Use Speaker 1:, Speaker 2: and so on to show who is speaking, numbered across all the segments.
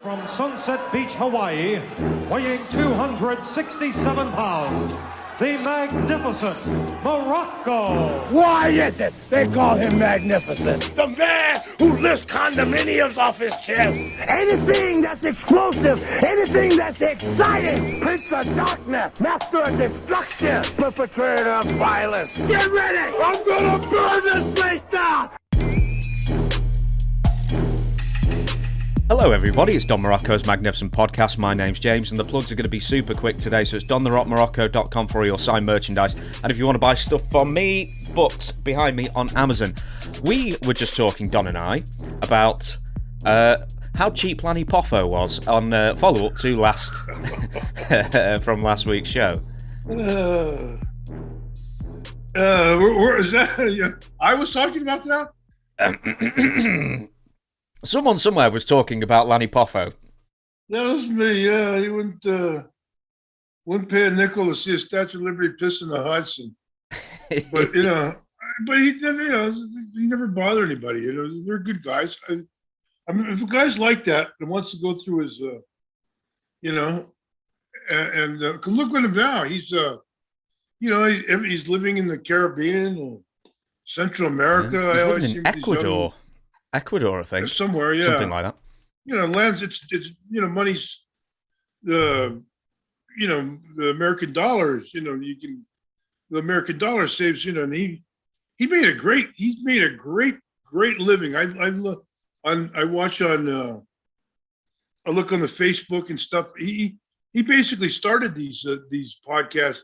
Speaker 1: From Sunset Beach, Hawaii, weighing 267 pounds, the magnificent Muraco.
Speaker 2: Why is it they call him magnificent? The man who lifts condominiums off his chest. Anything that's explosive, anything that's exciting, Prince of Darkness, Master of Destruction, perpetrator of violence. Get ready! I'm gonna burn this place down!
Speaker 3: Hello everybody, it's Don Muraco's Magnificent Podcast. My name's James and the plugs are going to be super quick today, so it's dontherockmuraco.com for all your signed merchandise. And if you want to buy stuff from me, books behind me on Amazon. We were just talking, Don and I, about how cheap Lanny Poffo was on follow-up to last from last week's show.
Speaker 4: Where is that? I was talking about that?
Speaker 3: Someone somewhere was talking about Lanny Poffo.
Speaker 4: That was me, yeah. He wouldn't pay a nickel to see a Statue of Liberty piss in the Hudson. But, he never bothered anybody. They're good guys. I mean, if a guy's like that and wants to go through his, look at him now. He's, he's living in the Caribbean or Central America.
Speaker 3: Yeah. He's living in Ecuador. Ecuador, I think.
Speaker 4: Somewhere, yeah.
Speaker 3: Something like that.
Speaker 4: Lands, it's money's the American dollars, the American dollar saves, and he made a great living. I watch on, I look on the Facebook and stuff. He basically started these podcasts,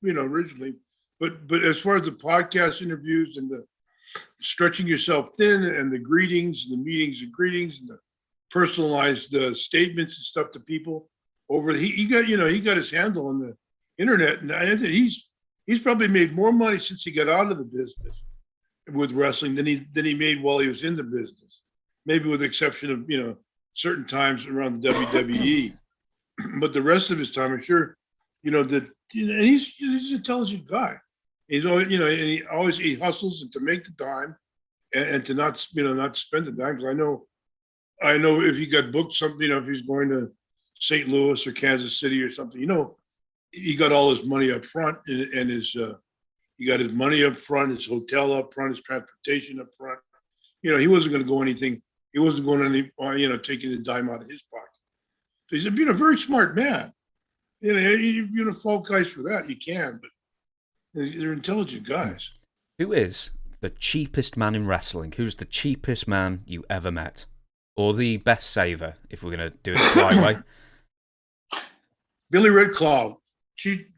Speaker 4: originally, but as far as the podcast interviews and the stretching yourself thin and the greetings and the meetings and greetings and the personalized statements and stuff to people over he got his handle on the internet, and I think he's probably made more money since he got out of the business with wrestling than he made while he was in the business, maybe with the exception of certain times around the WWE. But the rest of his time, I'm sure and he's an intelligent guy. He's always, he hustles and to make the time, and to not spend the time. Because I know if he got booked something, if he's going to St. Louis or Kansas City or something, he got all his money up front, and he got his money up front, his hotel up front, his transportation up front. He wasn't going to go anything. He wasn't going any, taking a dime out of his pocket. So he's a very smart man. You fault guys for that. You can, but they're intelligent guys.
Speaker 3: Who is the cheapest man in wrestling? Who's the cheapest man you ever met? Or the best saver, if we're going to do it the right way?
Speaker 4: Billy Red Cloud.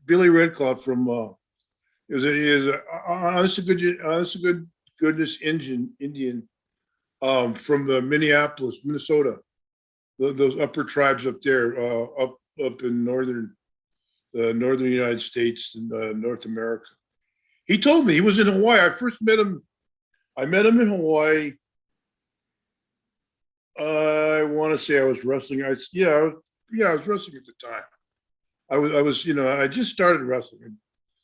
Speaker 4: Billy Red Cloud from, is a honest to goodness Indian from Minneapolis, Minnesota. Those upper tribes up there, up in northern United States and North America. He told me he was in Hawaii. I met him in Hawaii. I want to say I was wrestling. I was wrestling at the time. I just started wrestling.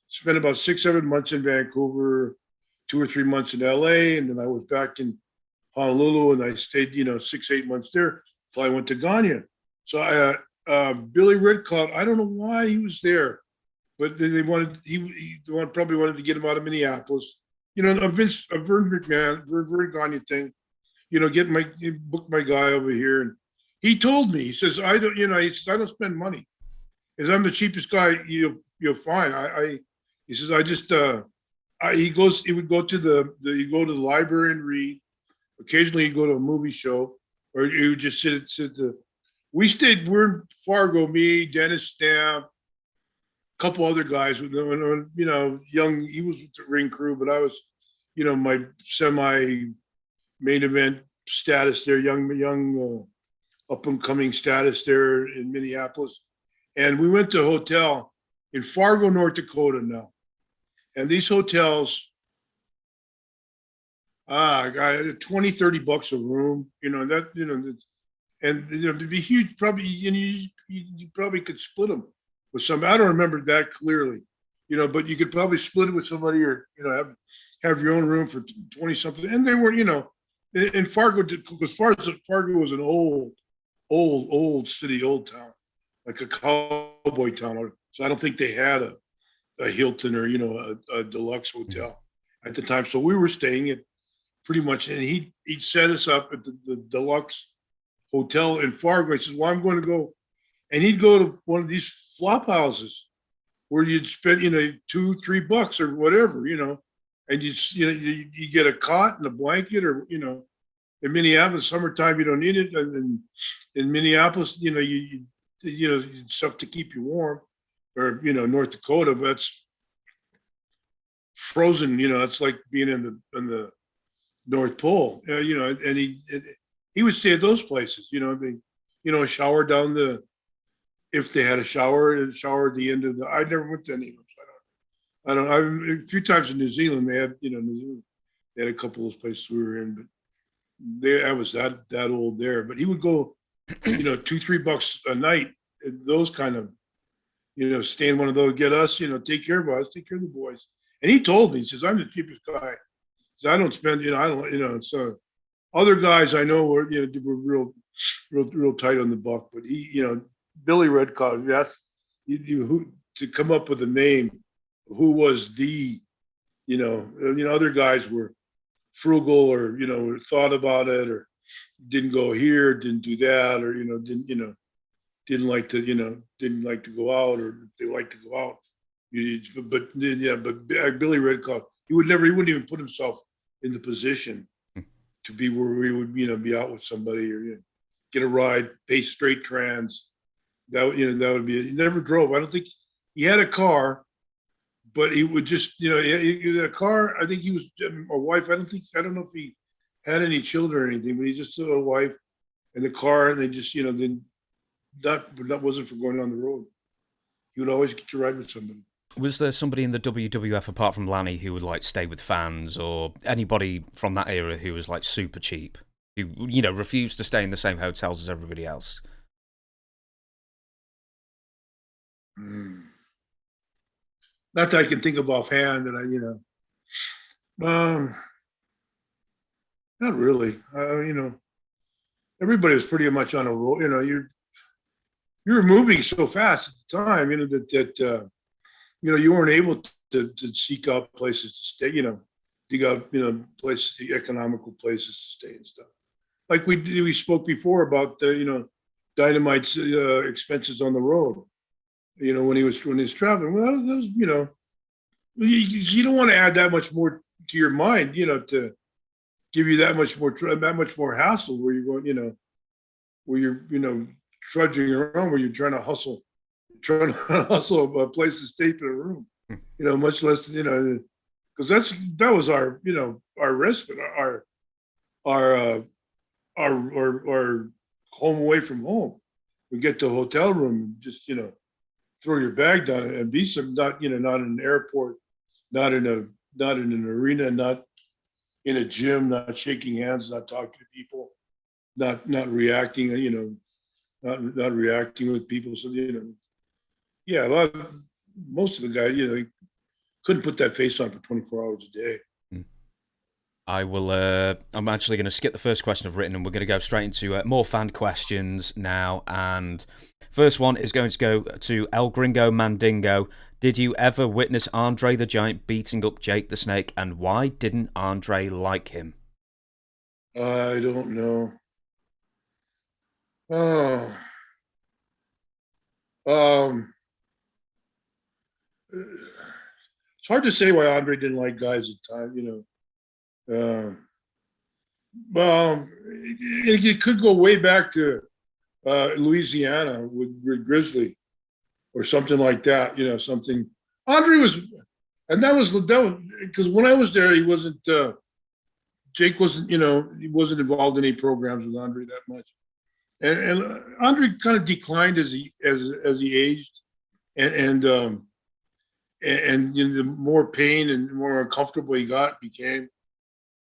Speaker 4: Spent about 6-7 months in Vancouver, 2 or 3 months in LA, and then I was back in Honolulu, and I stayed 6-8 months there until I went to Ghana. So Billy Red Cloud, I don't know why he was there, but they probably wanted to get him out of Minneapolis. A Vern McMahon, Vern Gagne thing, book my guy over here. And he told me, he says, I don't spend money. He says, I'm the cheapest guy you'll find. He says, he would go to the library and read. Occasionally he'd go to a movie show, or he would just sit we're in Fargo, me, Dennis Stamp, a couple other guys, young, he was with the ring crew, but I was, my semi main event status there, young up and coming status there in Minneapolis. And we went to a hotel in Fargo, North Dakota now. And these hotels, $20-$30 a room, and it'd be huge. Probably, you probably could split them with somebody. I don't remember that clearly, but you could probably split it with somebody, or have your own room for 20 something. And they were, in Fargo, because Fargo was an old old city, old town, like a cowboy town. So I don't think they had a Hilton or, a deluxe hotel at the time. So we were staying at pretty much, and he'd set us up at the deluxe hotel in Fargo. He says, well, I'm going to go. And he'd go to one of these flop houses where you'd spend, $2-3 or whatever, and you get a cot and a blanket, or, in Minneapolis, summertime, you don't need it. And then in Minneapolis, you stuff to keep you warm, or, North Dakota, but that's frozen, it's like being in the North Pole, and he would stay at those places, shower down if they had a shower at the end of I never went to any of them. So I don't, a few times in New Zealand, they had, New Zealand, they had a couple of those places we were in, but I was that old there. But he would go, $2-3 a night, those kind of, stay in one of those, get us, take care of us, take care of the boys. And he told me, he says, I'm the cheapest guy. So I don't spend, I don't, so other guys I know were, were real tight on the buck, but he, Billy Redcott, yes, who to come up with a name, who was the, other guys were frugal, or, thought about it, or didn't go here, didn't do that, or, didn't like to go out, or they like to go out. But Billy Redcott, he wouldn't even put himself in the position to be where we would, be out with somebody, or get a ride, pay straight trans. That would be. He never drove. I don't think he had a car, but he would just, he had a car. I think he was a wife. I don't know if he had any children or anything, but he just had a wife and the car, and they just, then that wasn't for going on the road. He would always get you ride with somebody.
Speaker 3: Was there somebody in the WWF apart from Lanny who would stay with fans, or anybody from that era who was super cheap, who refused to stay in the same hotels as everybody else?
Speaker 4: Not that I can think of offhand. That not really. Everybody was pretty much on a roll. You were moving so fast at the time. That you weren't able to seek out places to stay. Dig out places, economical places to stay and stuff. Like we spoke before about Dynamite's expenses on the road. When he was traveling. Well, that was, you don't want to add that much more to your mind, to give you that much more hassle where you're going, where you're, trudging around, where you're trying to hustle a place to stay in a room, much less, because that was our, our respite, our home away from home. We get to a hotel room and just, throw your bag down and be not in an airport, not in an arena, not in a gym, not shaking hands, not talking to people, not reacting, not reacting with people. So, most of the guys, they couldn't put that face on for 24 hours a day.
Speaker 3: I will. I'm actually going to skip the first question I've written, and we're going to go straight into more fan questions now. And first one is going to go to El Gringo Mandingo. Did you ever witness Andre the Giant beating up Jake the Snake, and why didn't Andre like him?
Speaker 4: I don't know. Oh, it's hard to say why Andre didn't like guys at the time. Well, it could go way back to Louisiana with Grizzly or something like that. Something. Andre was, and that was because when I was there, he wasn't. Jake wasn't. He wasn't involved in any programs with Andre that much, and Andre kind of declined as he aged, and the more pain and more uncomfortable he became.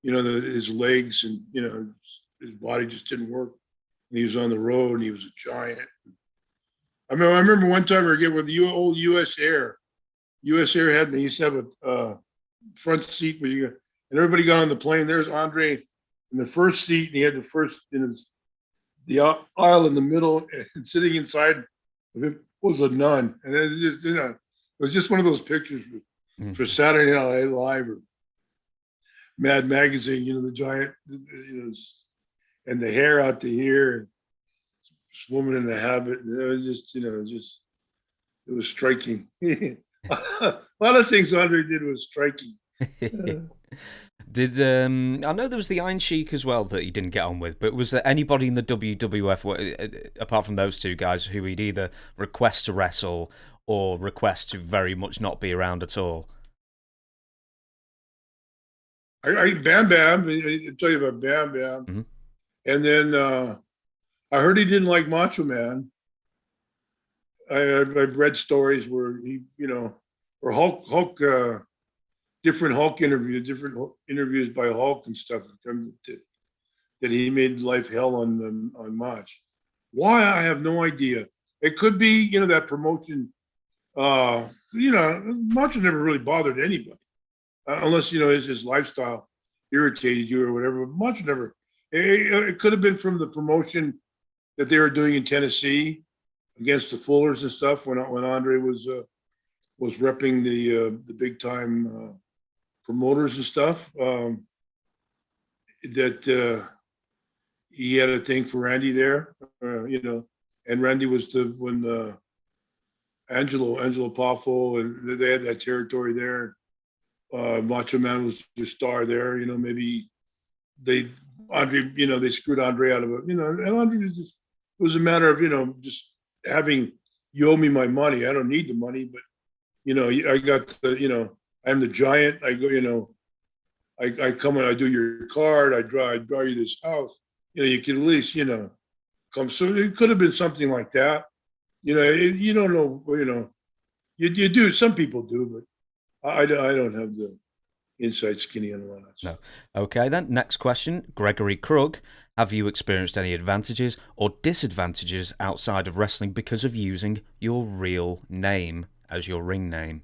Speaker 4: His legs and, his body just didn't work. And he was on the road and he was a giant. I remember one time we were getting with the old US Air. US Air they used to have a front seat and everybody got on the plane. There's Andre in the first seat, and he had the first, aisle in the middle, and sitting inside of it was a nun. And it just, it was just one of those pictures for Saturday Night Live or Mad Magazine, the giant, and the hair out to here, and this woman in the habit. And it was just, it was striking. A lot of things Andre did was striking.
Speaker 3: Did I know there was the Iron Sheik as well that he didn't get on with, but was there anybody in the WWF apart from those two guys who he'd either request to wrestle or request to very much not be around at all?
Speaker 4: Bam Bam, I tell you about Bam Bam.
Speaker 3: Mm-hmm.
Speaker 4: And then I heard he didn't like Macho Man. I've read stories where he, or Hulk, different interviews by Hulk and stuff that he made life hell on Mach. Why, I have no idea. It could be, that promotion. Macho never really bothered anybody, unless his lifestyle irritated you or whatever. Macho never. It could have been from the promotion that they were doing in Tennessee against the Fullers and stuff when Andre was repping the big time promoters and stuff. That he had a thing for Randy there, and Randy was when Angelo Poffo, and they had that territory there. Macho Man was the star there. Maybe they screwed Andre out of it. And Andre was just, it was a matter of just having, you owe me my money. I don't need the money, but I got the I'm the giant. I go, I come and I do your card. I draw you this house. You can at least come. So it could have been something like that. You don't know. You do. Some people do, but I don't have the inside skinny on all that.
Speaker 3: No. Okay, then. Next question. Gregory Krug. Have you experienced any advantages or disadvantages outside of wrestling because of using your real name as your ring name?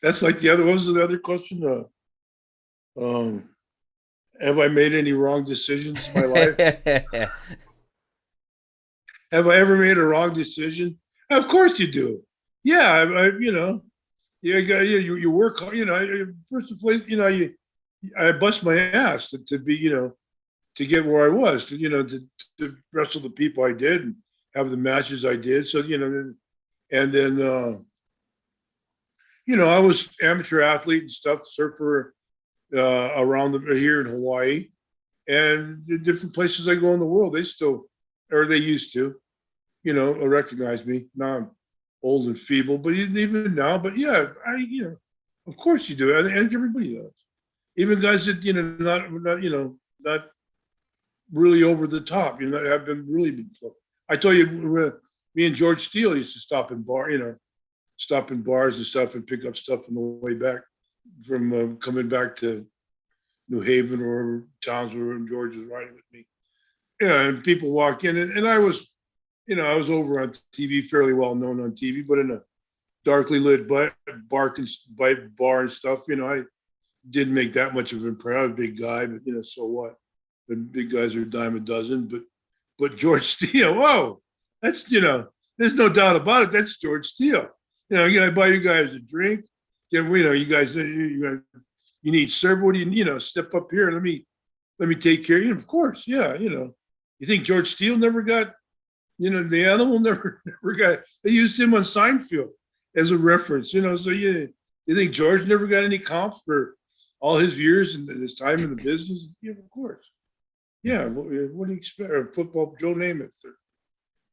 Speaker 4: That's like what was the other question? Have I made any wrong decisions in my life? Have I ever made a wrong decision? Of course you do. Yeah, you work hard. First of all, I bust my ass to be, to get where I was, to wrestle the people I did and have the matches I did. So, and then, I was amateur athlete and stuff, surfer around here in Hawaii, and the different places I go in the world, they used to, recognize me. Now I'm old and feeble, but even now, but yeah, of course you do. I think everybody does. Even guys that, not really over the top, have been really. I tell you, me and George Steele used to stop in bars and stuff and pick up stuff on the way back from coming back to New Haven or towns where George was riding with me. And people walk in, and I was, I was over on TV, fairly well known on TV, but in a darkly lit bar and stuff, I didn't make that much of an impression. I was a big guy, but so what? The big guys are a dime a dozen. But George Steele, whoa, that's there's no doubt about it. That's George Steele. I buy you guys a drink. You guys, you need serve. What do you step up here? Let me take care of you. Of course, yeah. You think George Steele never got, the animal never got. They used him on Seinfeld as a reference. So you think George never got any comps for all his years and his time in the business? Yeah, of course. Yeah. What do you expect? Football, Joe Namath, or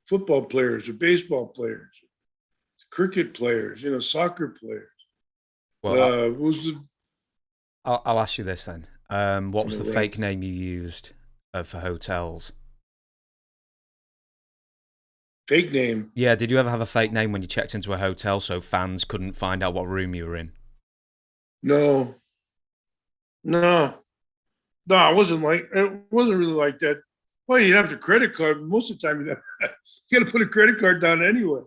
Speaker 4: football players, or baseball players, cricket players, soccer players.
Speaker 3: Well, I'll ask you this then. What was the fake name you used for hotels?
Speaker 4: Fake name?
Speaker 3: Yeah, did you ever have a fake name when you checked into a hotel so fans couldn't find out what room you were in?
Speaker 4: No, it wasn't really like that. Well, you'd have the credit card. Most of the time, you got to put a credit card down anyway.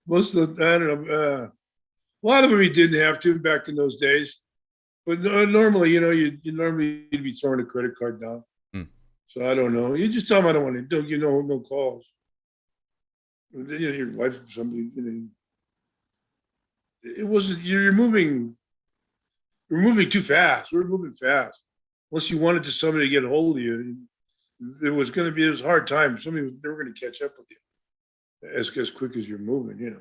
Speaker 4: Most of the, I don't know, a lot of them you didn't have to back in those days. But normally, you'd be throwing a credit card down. So I don't know. You just tell them I don't want to do, no calls. Then your wife, somebody, it wasn't, you're moving too fast. We're moving fast. Unless you wanted to somebody to get a hold of you, it was a hard time. They were going to catch up with you as quick as you're moving,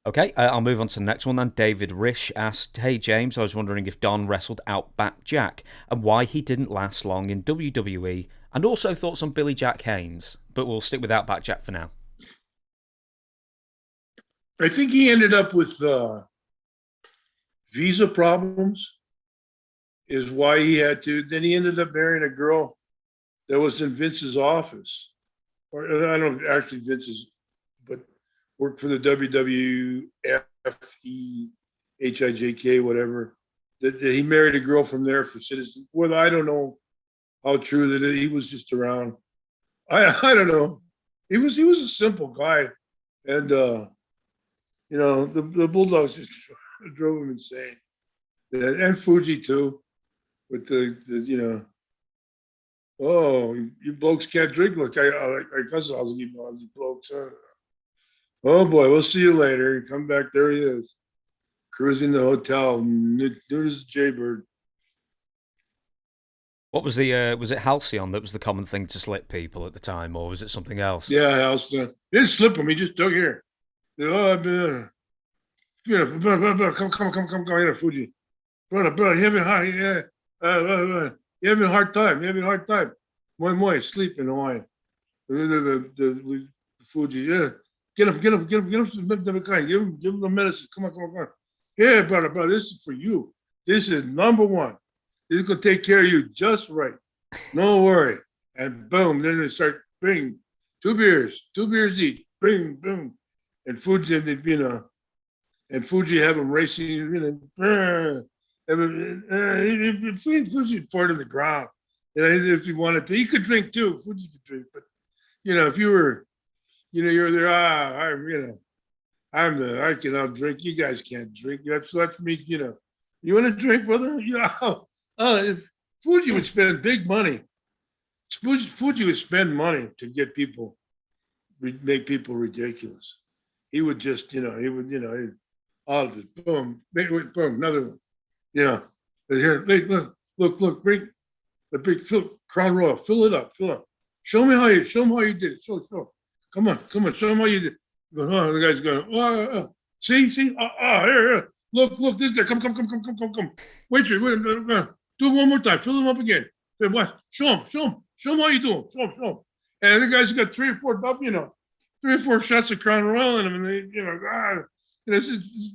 Speaker 3: Okay, I'll move on to the next one then. David Rish asked, "Hey James, I was wondering if Don wrestled Outback Jack and why he didn't last long in WWE, and also thoughts on Billy Jack Haynes, but we'll stick with Outback Jack for now."
Speaker 4: I think he ended up with visa problems is why he had to. Then he ended up marrying a girl that was in Vince's office. Or I don't actually Vince's, but worked for the WWFEHIJK, whatever. That he married a girl from there for citizens. Well, I don't know how true that he was just around. I don't know. He was a simple guy, and the Bulldogs just drove him insane, and Fuji too, with the oh, you blokes can't drink. Look, I guess I'll give Aussie blokes. Oh boy, we'll see you later. You come back, there he is, cruising the hotel, new as Jaybird.
Speaker 3: What was was it Halcyon that was the common thing to slip people at the time, or was it something else?
Speaker 4: Yeah, Halcyon. He didn't slip him. He just took here. Oh, I've been, come here, Fuji. Brother, you having a hard time. Moi, sleep in Hawaii. The Fuji, yeah. Get him some kind. Give him the medicine. Come on. Yeah, brother, this is for you. This is number one. This is gonna take care of you just right. No worry. And boom, then they start bring 2 beers each. Bing, boom. And Fuji, and Fuji have him racing, Fuji poured on the ground. If he wanted to, he could drink too. Fuji could drink, but if you were, you're there. I can out drink. You guys can't drink. That's me. You want to drink, brother? If Fuji would spend big money, Fuji would spend money to get people, make people ridiculous. He would just, all of it. Boom, boom, another one. Here, look, bring the big Crown Royal, fill it up. Show me how you did it. Show. Come on, show them how you did it. The guy's going, see, here. Look, this guy, come. Wait, do it one more time, fill them up again. Show him how you do it. Show him. And the guy's got 3 or 4 shots of Crown Royal in him, and they, it's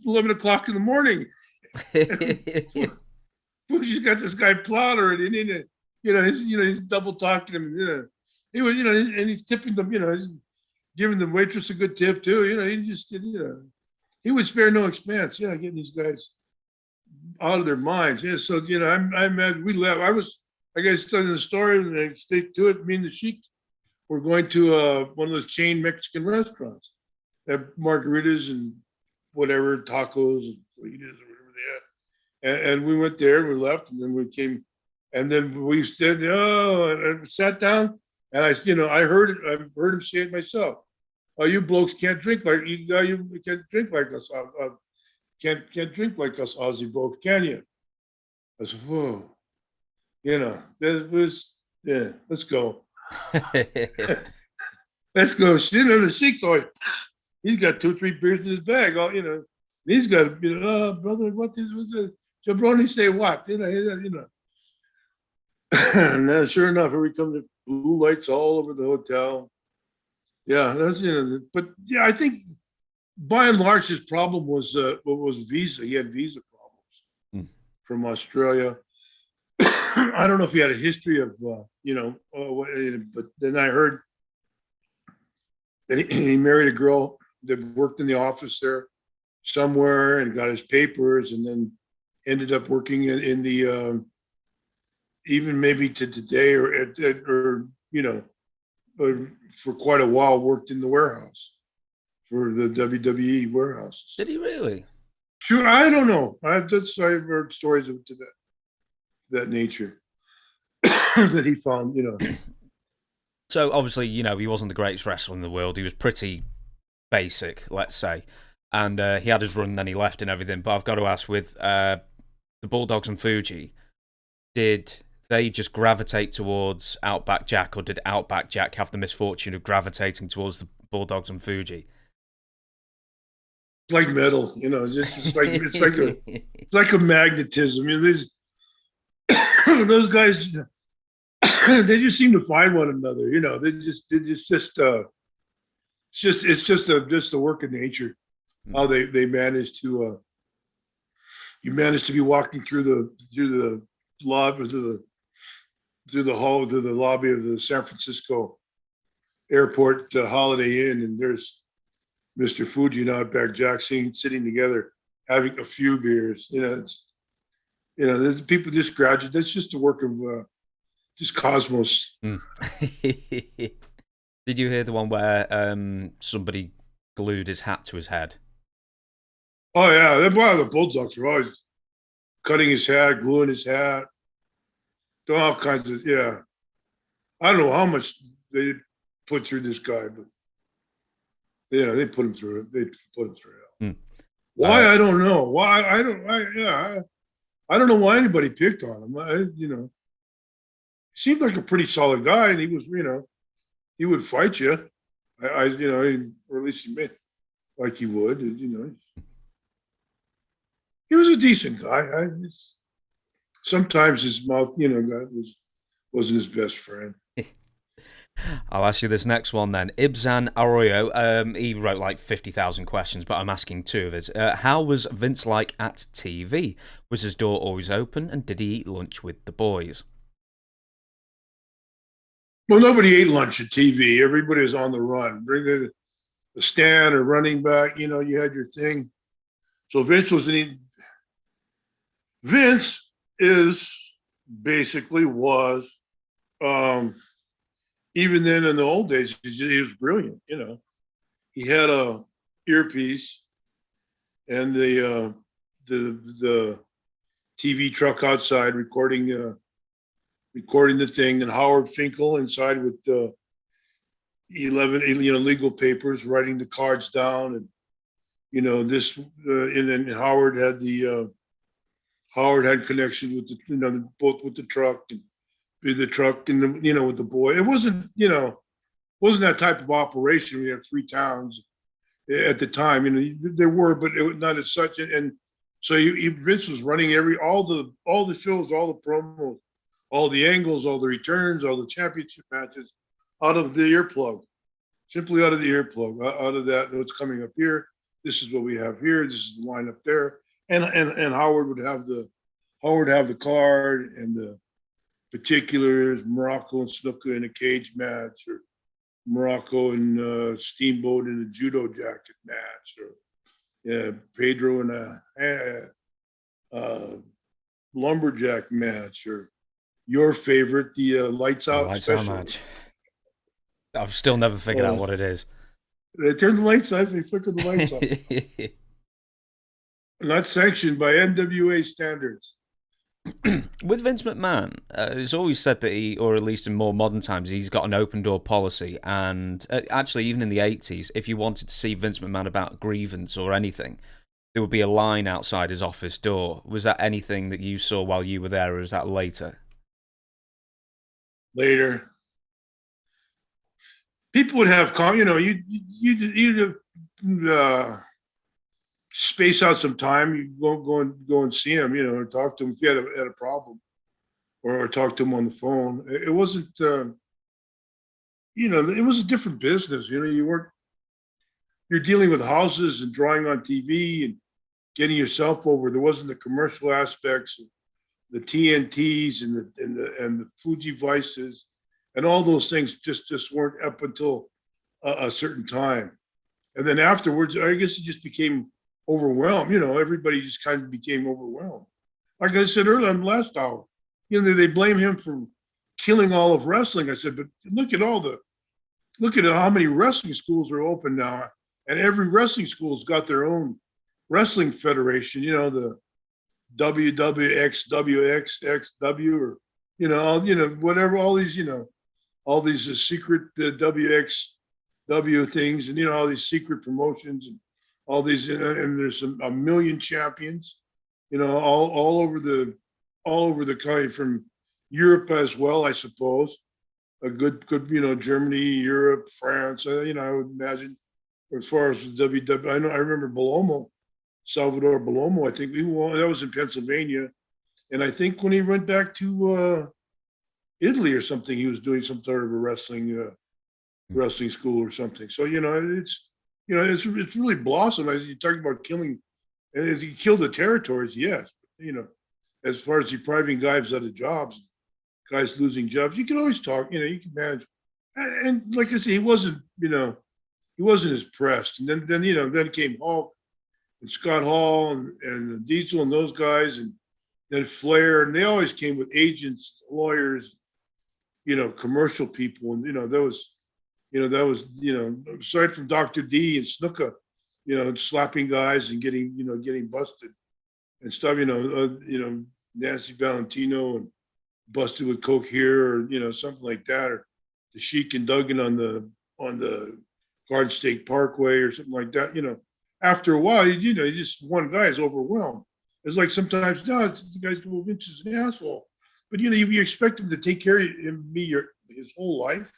Speaker 4: 11 o'clock in the morning. Fuji's got this guy plowed already, and he's double talking him. He was, and he's tipping them, he's giving the waitress a good tip too. He just, he would spare no expense. Getting these guys out of their minds. Yeah, so I'm mad. We left. I guess telling the story, and they stick to it. Me and the Sheik were going to one of those chain Mexican restaurants, have margaritas and whatever, tacos and fajitas or whatever they had. And we went there, we left, and then we came, and then we said, and sat down, and I heard it. I heard him say it myself. Oh, you blokes can't drink like you can't drink like us. Can't drink like us Aussie blokes, can you? I said, whoa, that was let's go. Let's go. The Sheik's always, he's got 2-3 beers in his bag. All he's got brother, what this was it? Jabroni say what? And then sure enough, here we come, the blue lights all over the hotel. Yeah, that's but I think by and large his problem was visa. He had visa problems from Australia. I don't know if he had a history of but then I heard that he married a girl that worked in the office there somewhere and got his papers, and then ended up working in the even maybe to today or for quite a while worked in the warehouse for the WWE warehouse.
Speaker 3: Did he really?
Speaker 4: Sure, I don't know. I've heard stories of that nature. that he found,
Speaker 3: So obviously, he wasn't the greatest wrestler in the world. He was pretty basic, let's say. And he had his run, then he left and everything. But I've got to ask, with the Bulldogs and Fuji, did they just gravitate towards Outback Jack, or did Outback Jack have the misfortune of gravitating towards the Bulldogs and Fuji?
Speaker 4: It's like metal, it's like a magnetism. Those guys, they just seem to find one another. It's just a work of nature. How they manage to you manage to be walking through the lobby, through the lobby of the San Francisco Airport Holiday Inn, and there's Mr. Fuji and Outback Jack sitting together, having a few beers. There's people just graduate. That's just a work of just cosmos.
Speaker 3: Did you hear the one where somebody glued his hat to his head?
Speaker 4: Oh yeah, the Bulldogs are always cutting his hat, gluing his hat, doing all kinds of I don't know how much they put through this guy, but they put him through it. They put him through it. Why I don't know. Why I don't know why anybody picked on him. He seemed like a pretty solid guy, and he was, he would fight you. Or at least he made like he would. He was a decent guy. Sometimes his mouth, wasn't his best friend.
Speaker 3: I'll ask you this next one then. Ibzan Arroyo, he wrote like 50,000 questions, but I'm asking two of his. How was Vince like at TV? Was his door always open, and did he eat lunch with the boys?
Speaker 4: Well, nobody ate lunch at TV. Everybody was on the run. Bring the stand or running back, you had your thing. So Vince was even then in the old days, he was brilliant. He had a earpiece and the TV truck outside recording the thing, and Howard Finkel inside with 11 legal papers, writing the cards down, and and then Howard had connections with both with the truck and with the boy. It wasn't that type of operation. We had 3 towns at the time. There were, but it was not as such. And so Vince was running all the shows, all the promos, all the angles, all the returns, all the championship matches out of the earplug, simply out of the earplug, out of that. What's coming up here? This is what we have here. This is the line up there. And Howard would have the card and the particulars, Muraco and Snuka in a cage match, or Muraco and Steamboat in a judo jacket match, or Pedro in a lumberjack match, or your favorite, the Lights Out special.
Speaker 3: Out match. I've still never figured out what it is.
Speaker 4: They turn the lights off, they flicker the lights off. Not sanctioned by NWA standards.
Speaker 3: With Vince McMahon, it's always said that he, or at least in more modern times, he's got an open door policy. And actually, even in the 80s, if you wanted to see Vince McMahon about grievance or anything, there would be a line outside his office door. Was that anything that you saw while you were there, or was that later?
Speaker 4: Later. People would have, you'd space out some time. You go and see him, or talk to him if you had a problem, or talk to him on the phone. It wasn't, it was a different business. You're dealing with houses and drawing on TV and getting yourself over. There wasn't the commercial aspects, the TNTs and the Fuji Vices, and all those things just weren't up until a certain time. And then afterwards, I guess it just became overwhelmed. Everybody just kind of became overwhelmed. Like I said earlier in the last hour, they blame him for killing all of wrestling. I said, but look at how many wrestling schools are open now, and every wrestling school's got their own wrestling federation. The WWXWXXW or whatever, all these, all these secret WXW things, and all these secret promotions, and all these, and there's a million champions, all over the country, from Europe as well, I suppose. A good, Germany, Europe, France. I would imagine, as far as the WW, I remember Belomo, Salvador Belomo. I think that was in Pennsylvania, and I think when he went back to Italy or something, he was doing some sort of a wrestling school or something. So it's really blossomed. As you talking about killing, and as he killed the territories, yes, as far as depriving guys out of jobs, guys losing jobs, you can always talk. You can manage. And like I said, he wasn't as pressed. And then came Hulk and Scott Hall and Diesel and those guys, and then Flair, and they always came with agents, lawyers, commercial people, and that was aside from Dr. D and Snuka, slapping guys and getting busted and stuff. Nancy Valentino and busted with coke here, or something like that, or the Sheik and Duggan on the Garden State Parkway or something like that. After a while, just one guy is overwhelmed. It's like sometimes, no, the guy's Vince is an asshole, but you expect him to take care of him, his whole life.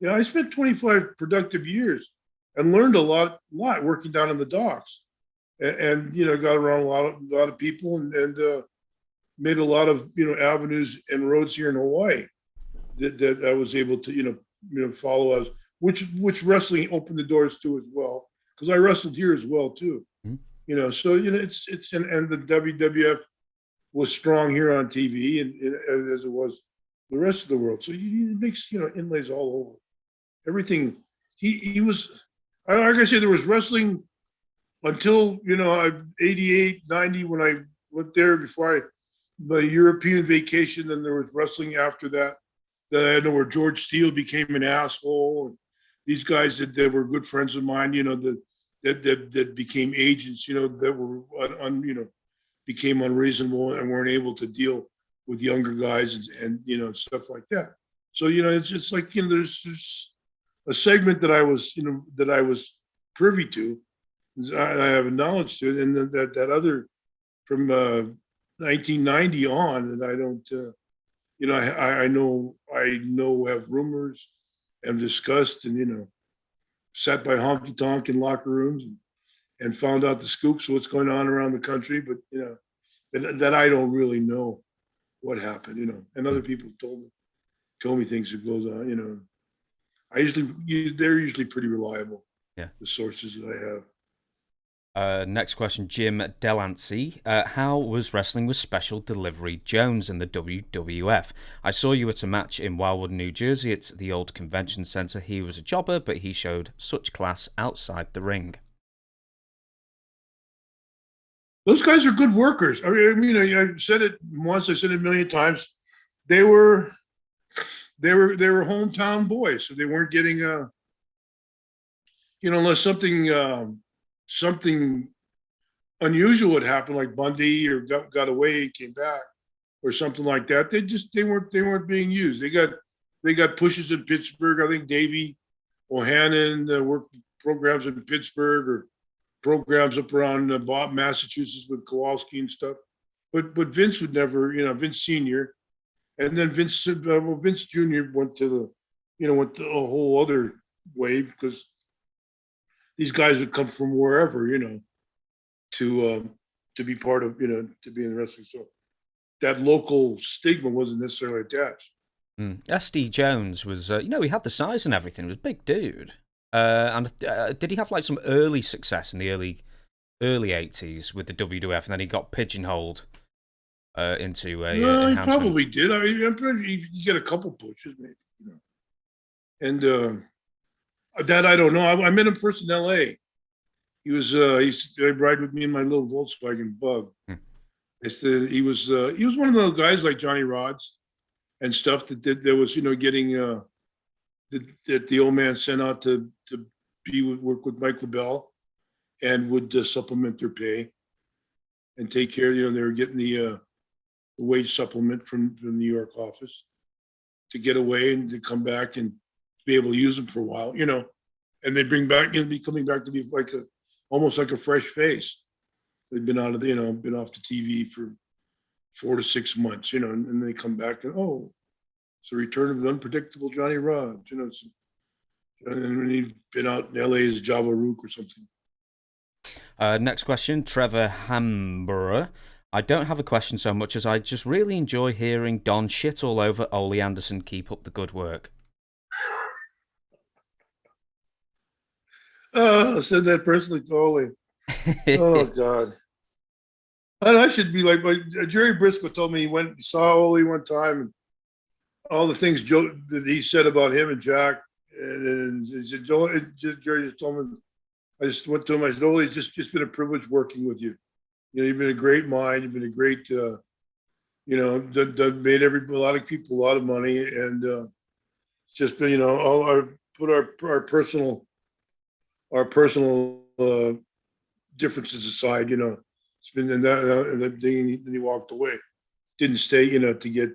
Speaker 4: I spent 25 productive years and learned a lot working down in the docks, and got around a lot of people, and made a lot of avenues and roads here in Hawaii that I was able to follow us, which wrestling opened the doors to as well, because I wrestled here as well too. So it's and the WWF was strong here on TV, and as it was the rest of the world. So he makes inlays all over everything. He was, like I said, there was wrestling until 88, 90 when I went there before my European vacation. Then there was wrestling after that. Then I know where George Steele became an asshole. And these guys that were good friends of mine, that became agents, that were became unreasonable and weren't able to deal with younger guys and stuff like that. So it's like there's a segment that I was privy to. I have a knowledge to it, and then that other from 1990 on that I don't. I know have rumors and discussed and sat by honky tonk in locker rooms and found out the scoops of what's going on around the country, but that I don't really know what happened, and other people told me things that goes on, they're usually pretty reliable.
Speaker 3: Yeah.
Speaker 4: The sources that I have.
Speaker 3: Next question, Jim Delancey. How was wrestling with Special Delivery Jones in the WWF? I saw you at a match in Wildwood, New Jersey. It's the old convention center. He was a jobber, but he showed such class outside the ring.
Speaker 4: Those guys are good workers. I mean, I've said it once. I said it a million times. They were hometown boys, so they weren't getting unless something unusual would happen, like Bundy or got away, came back, or something like that. They weren't being used. They got pushes in Pittsburgh. I think Davey O'Hannon worked programs in Pittsburgh or programs up around Massachusetts with Kowalski and stuff. But Vince would never, Vince Senior, and then Vince Junior went to a whole other way, because these guys would come from wherever, to be part of, to be in wrestling. So that local stigma wasn't necessarily attached.
Speaker 3: SD Jones was, he had the size and everything. He was a big dude. And did he have like some early success in the early 80s with the WWF, and then he got pigeonholed into a?
Speaker 4: No, he probably did. I mean, I'm pretty, you get a couple pushes, maybe, and that I don't know. I met him first in L.A. He used to ride with me in my little Volkswagen Bug. He was one of those guys like Johnny Rods and stuff that was getting that the old man sent out to work with Mike LaBelle, and would supplement their pay and take care. They were getting the wage supplement from the New York office to get away and to come back and be able to use them for a while, and they bring back, be coming back to be like almost like a fresh face. They've been out of been off the TV for 4 to 6 months, and they come back and, oh, it's the return of the unpredictable Johnny Rodz, and when he'd been out in LA as Java Rook or something.
Speaker 3: Next question, Trevor Hamborough. I don't have a question so much as I just really enjoy hearing Don shit all over Ole Anderson. Keep up the good work.
Speaker 4: I said that personally to Ole. Oh, God. And I should be like, Jerry Briscoe told me he went and saw Ole one time, and all the things that he said about him and Jack. And he said, Jerry just told me, I just went to him, I said, Ole, it's just been a privilege working with you. You've been a great mind. You've been a great, that made a lot of people a lot of money. And it's just been, our personal differences aside, it's been in that, and then he walked away. Didn't stay, to get,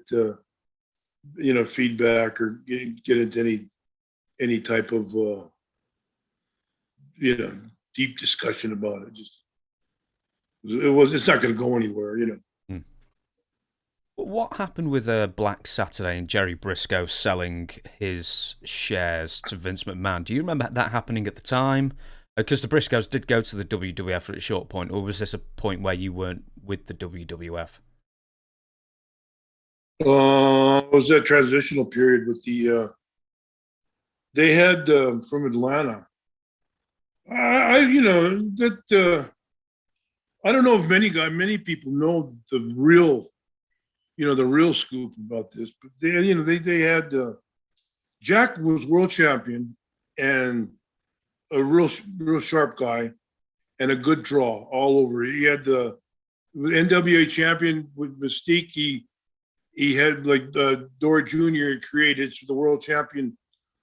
Speaker 4: feedback or get into any type of, deep discussion about it. It's not going to go anywhere,
Speaker 3: What happened with Black Saturday and Jerry Briscoe selling his shares to Vince McMahon? Do you remember that happening at the time? Because the Briscoes did go to the WWF at a short point, or was this a point where you weren't with the WWF?
Speaker 4: It was that transitional period with they had from Atlanta. I don't know if many people know the real scoop about this, but they had Jack was world champion and a real sharp guy and a good draw all over. He had the NWA champion with Mystique. He had like Dora Jr. created, so the world champion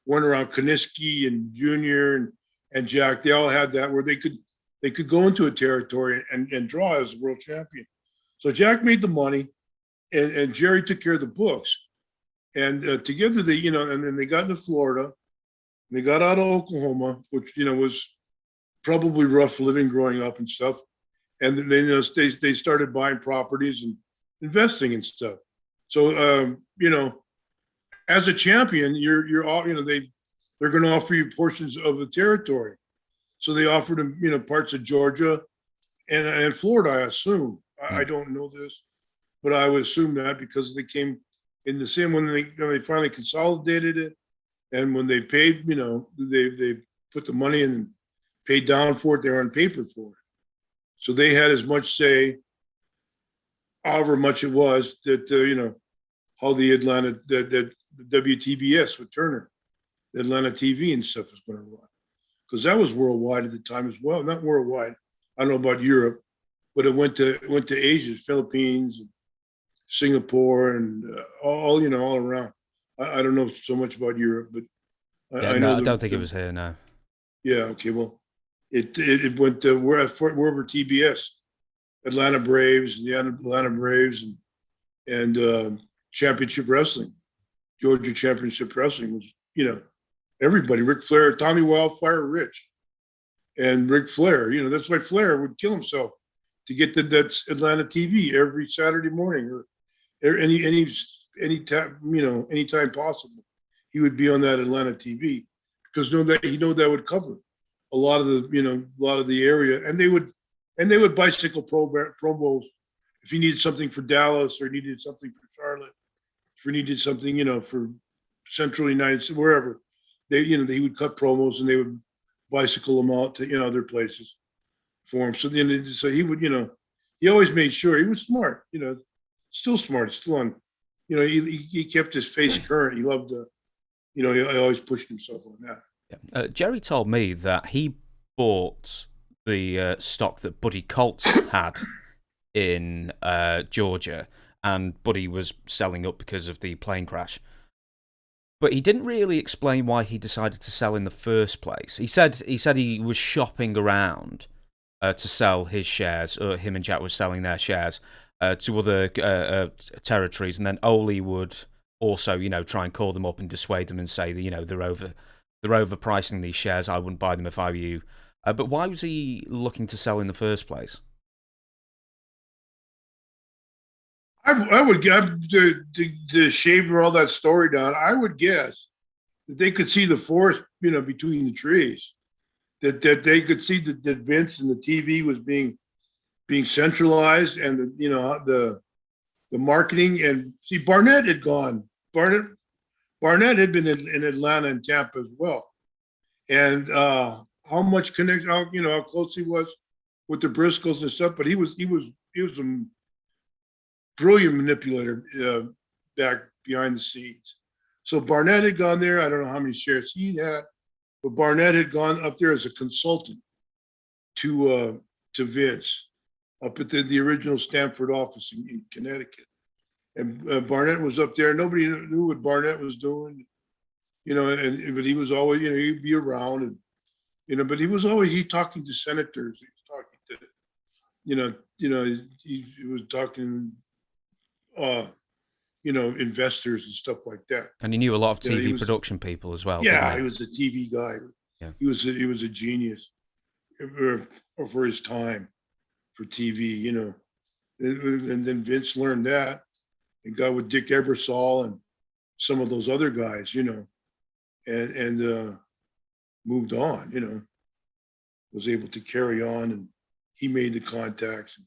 Speaker 4: went around Kaniski and Jr. and Jack. They all had that where they could go into a territory and draw as a world champion. So Jack made the money, and Jerry took care of the books. And together and then they got into Florida. And they got out of Oklahoma, which was probably rough living growing up and stuff. And then they started buying properties and investing and stuff. So as a champion, you're all they're going to offer you portions of the territory. So they offered him, parts of Georgia and Florida, I assume. I don't know this, but I would assume that because they came in the same when they finally consolidated it, and when they paid, they put the money in and paid down for it. They're on paper for it, so they had as much say, however much it was that how the Atlanta the WTBS with Turner, the Atlanta TV and stuff was going to run. Because that was worldwide at the time as well. Not worldwide. I don't know about Europe, but it went to Asia, Philippines, Singapore, and all around. I don't know so much about Europe, but I know.
Speaker 3: I don't think it was here. No.
Speaker 4: Yeah. Okay. Well, it went to wherever TBS, Atlanta Braves, the Atlanta Braves, and Championship Wrestling, Georgia Championship Wrestling was everybody, Ric Flair, Tommy Wildfire Rich, and Ric Flair. That's why Flair would kill himself to get that Atlanta TV every Saturday morning or any time, anytime possible. He would be on that Atlanta TV because he knew that would cover a lot of the area, and they would bicycle promos if he needed something for Dallas or needed something for Charlotte, if he needed something for Central United States, wherever. He would cut promos and they would bicycle them out to other places for him. So he would he always made sure he was smart. Still smart, still on. He kept his face current. He loved he always pushed himself on that.
Speaker 3: Yeah. Jerry told me that he bought the stock that Buddy Colt had in Georgia, and Buddy was selling up because of the plane crash. But he didn't really explain why he decided to sell in the first place. He said he was shopping around to sell his shares, or him and Jack were selling their shares, to other territories, and then Ole would also, try and call them up and dissuade them and say that, they're overpricing these shares. I wouldn't buy them if I were you. But why was he looking to sell in the first place?
Speaker 4: I would guess to shave all that story down. I would guess that they could see the forest, between the trees. That they could see that Vince and the TV was being centralized, and the marketing. And see, Barnett had gone. Barnett had been in Atlanta and Tampa as well, and how much connection, how close he was with the Briscoes and stuff. But he was a brilliant manipulator back behind the scenes. So Barnett had gone there. I don't know how many shares he had, but Barnett had gone up there as a consultant to Vince up at the original Stanford office in Connecticut. And Barnett was up there. Nobody knew what Barnett was doing, but he was always, he'd be around, and but he was always talking to senators. He was talking to, he was talking, investors and stuff like that.
Speaker 3: And he knew a lot of TV production people as well.
Speaker 4: Yeah, he was a TV guy.
Speaker 3: Yeah.
Speaker 4: He was a genius for his time for TV, and then Vince learned that and got with Dick Ebersol and some of those other guys, and moved on, was able to carry on, and he made the contacts.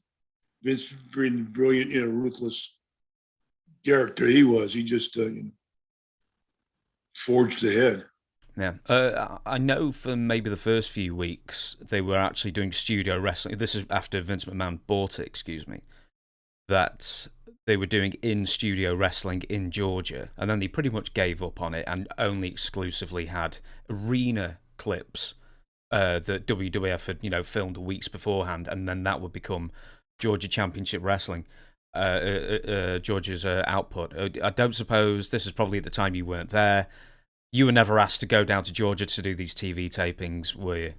Speaker 4: Vince, brilliant, ruthless character he was. He just, forged ahead.
Speaker 3: Yeah, I know for maybe the first few weeks they were actually doing studio wrestling. This is after Vince McMahon bought it, that they were doing in-studio wrestling in Georgia, and then they pretty much gave up on it and only exclusively had arena clips that WWF had, filmed weeks beforehand, and then that would become Georgia Championship Wrestling, Georgia's output. I don't suppose, this is probably at the time you weren't there, you were never asked to go down to Georgia to do these TV tapings, were you?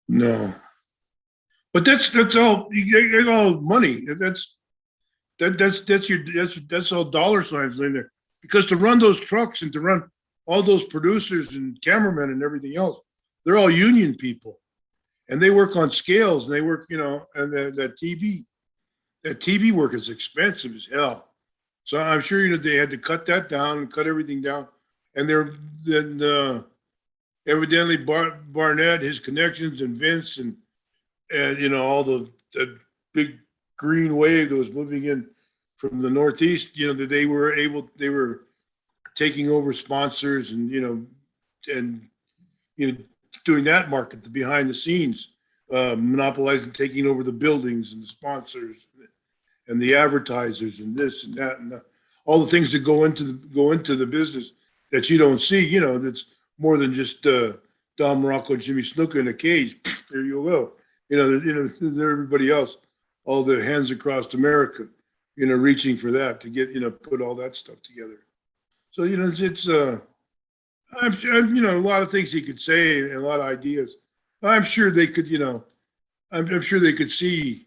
Speaker 4: No. But that's all. You get all money. That's all dollar signs in there. Because to run those trucks and to run all those producers and cameramen and everything else, they're all union people, and they work on scales, and they work, and that TV work is expensive as hell. So I'm sure they had to cut that down and cut everything down, and evidently Barnett, his connections, and Vince, and all the big green wave that was moving in from the Northeast, that they were taking over sponsors and doing that market, the behind the scenes, monopolizing, taking over the buildings and the sponsors and the advertisers and this and that and all the things that go into the business that you don't see, that's more than just Don Muraco, Jimmy Snuka in a cage. There you go. There's everybody else, all the hands across America, reaching for that to get, put all that stuff together. So, it's I'm sure, a lot of things he could say and a lot of ideas. I'm sure they could, I'm sure they could see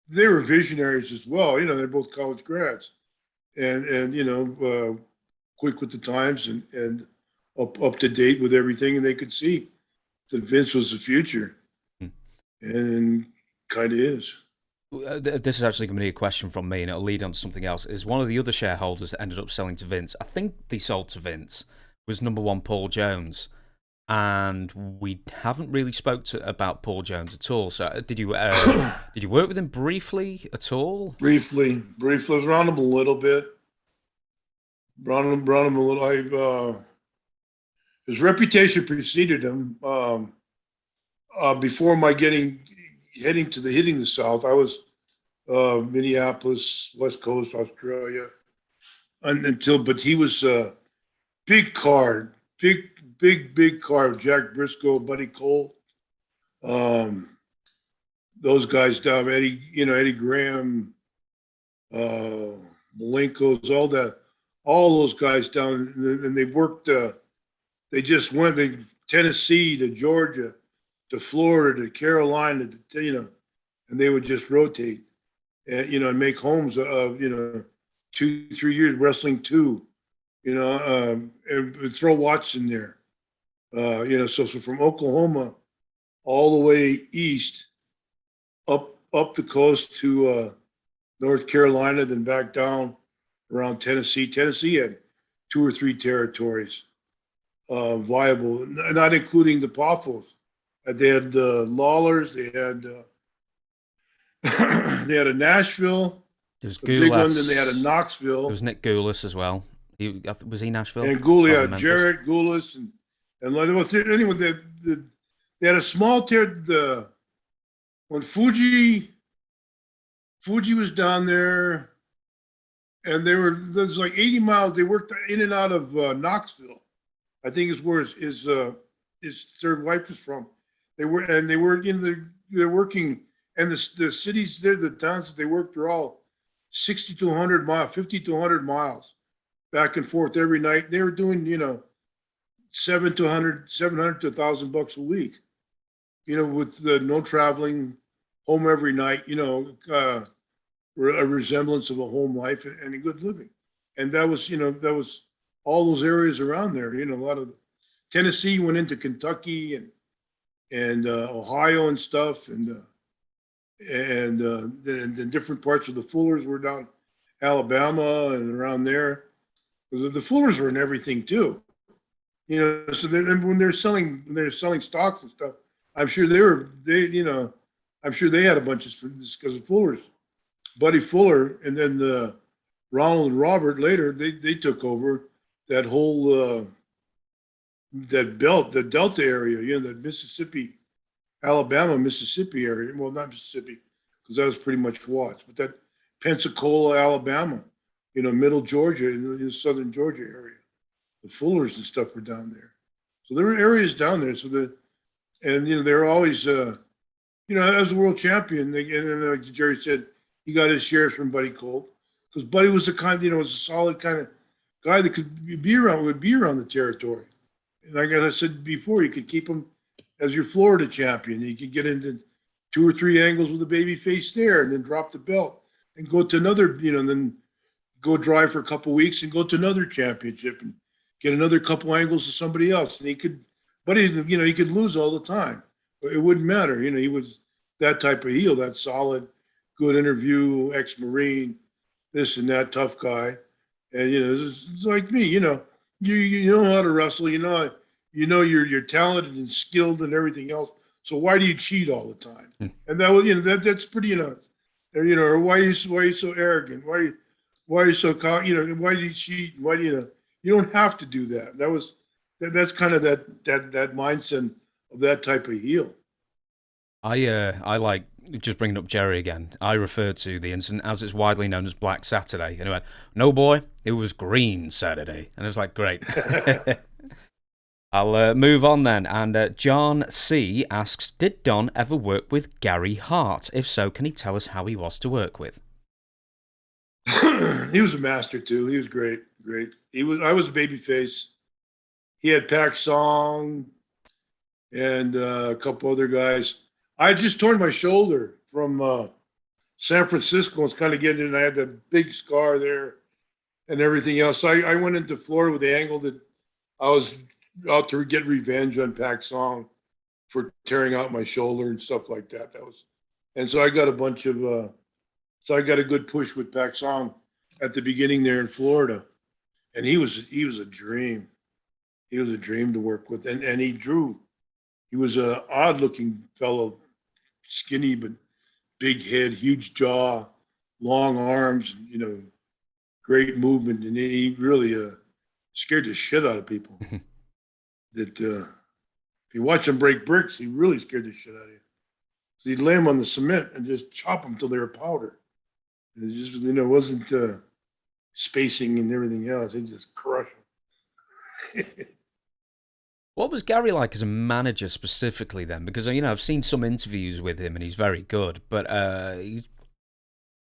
Speaker 4: they were visionaries as well. They're both college grads and quick with the times and up to date with everything. And they could see that Vince was the future. And kind of is.
Speaker 3: This is actually going to be a question from me, and it'll lead on to something else. Is one of the other shareholders that ended up selling to Vince, I think they sold to Vince, was number one Paul Jones. And we haven't really about Paul Jones at all. So did you work with him briefly at all? Briefly.
Speaker 4: I was around him a little bit. Around him a little. His reputation preceded him. Before my hitting the South, I was Minneapolis, West Coast, Australia, but he was big card, big card. Jack Briscoe, Buddy Cole, those guys down, Eddie Graham, Malenko's, all those guys down, and they worked. They just went Tennessee to Georgia, to Florida, to Carolina, and they would just rotate. and and make homes of 2-3 years wrestling 2, and throw Watts in there. So from Oklahoma all the way east, up the coast to North Carolina, then back down around Tennessee. Tennessee had 2 or 3 territories viable, not including the Poffos. They had the Lawlers. They had they had a Nashville.
Speaker 3: There was
Speaker 4: a big one.
Speaker 3: Goulas.
Speaker 4: Then they had a Knoxville.
Speaker 3: There was Nick Goulas as well. Was he Nashville?
Speaker 4: And Jarrett Goulas, and anyway, they had a small when Fuji was down there, and there's like 80 miles. They worked in and out of Knoxville, I think is where his third wife was from. They're working, and the cities there, the towns that they worked are all 60 to 100 miles, 50 to 100 miles back and forth every night. They were doing, $700 to $1,000 a week, with the no traveling, home every night, a resemblance of a home life and a good living. And that was all those areas around there, a lot of Tennessee went into Kentucky and Ohio and stuff. And the different parts of the Fullers were down Alabama and around there. The Fullers were in everything too, So when they're selling stocks and stuff, I'm sure I'm sure they had a bunch of because of Fullers, Buddy Fuller, and then Ronald and Robert later they took over that whole that belt, the Delta area, that Mississippi, Alabama, Mississippi area. Well, not Mississippi because that was pretty much Watts, but that Pensacola, Alabama. Middle Georgia, in the southern Georgia area. The Fullers and stuff were down there. So there were areas down there. They're always, as a world champion, and like Jerry said, he got his shares from Buddy Colt. Because Buddy was was a solid kind of guy that would be around the territory. And like I said before, you could keep him as your Florida champion. You could get into 2 or 3 angles with a baby face there and then drop the belt and go to another, then go drive for a couple of weeks and go to another championship and get another couple angles to somebody else. And he could lose all the time. But it wouldn't matter. He was that type of heel, that solid, good interview, ex-Marine, this and that, tough guy. And, it's like me, you know how to wrestle, you're talented and skilled and everything else. So why do you cheat all the time? And that was, that's pretty, or why are you so arrogant? Why are you so, why do you cheat? Why do you don't have to do that. That's kind of that mindset of that type of heel.
Speaker 3: I like, just bringing up Jerry again, I refer to the incident as it's widely known as Black Saturday. And he went, no boy, it was Green Saturday. And I was like, great. I'll move on then. And John C. asks, did Don ever work with Gary Hart? If so, can he tell us how he was to work with?
Speaker 4: He was a master too. He was great. I was a babyface. He had Pac Song and a couple other guys. I had just torn my shoulder from San Francisco. It's kind of getting in. I had that big scar there and everything else. I went into Florida with the angle that I was out to get revenge on Pac Song for tearing out my shoulder and stuff like that. And so I got a bunch of. So I got a good push with Pac Song at the beginning there in Florida, and he was a dream. He was a dream to work with, and he drew. He was a odd looking fellow, skinny but big head, huge jaw, long arms, great movement, and he really scared the shit out of people. That if you watch him break bricks, he really scared the shit out of you. So he'd lay them on the cement and just chop them till they were powder. It just, wasn't spacing and everything else. It just crushed them.
Speaker 3: What was Gary like as a manager specifically then? Because, I've seen some interviews with him and he's very good, but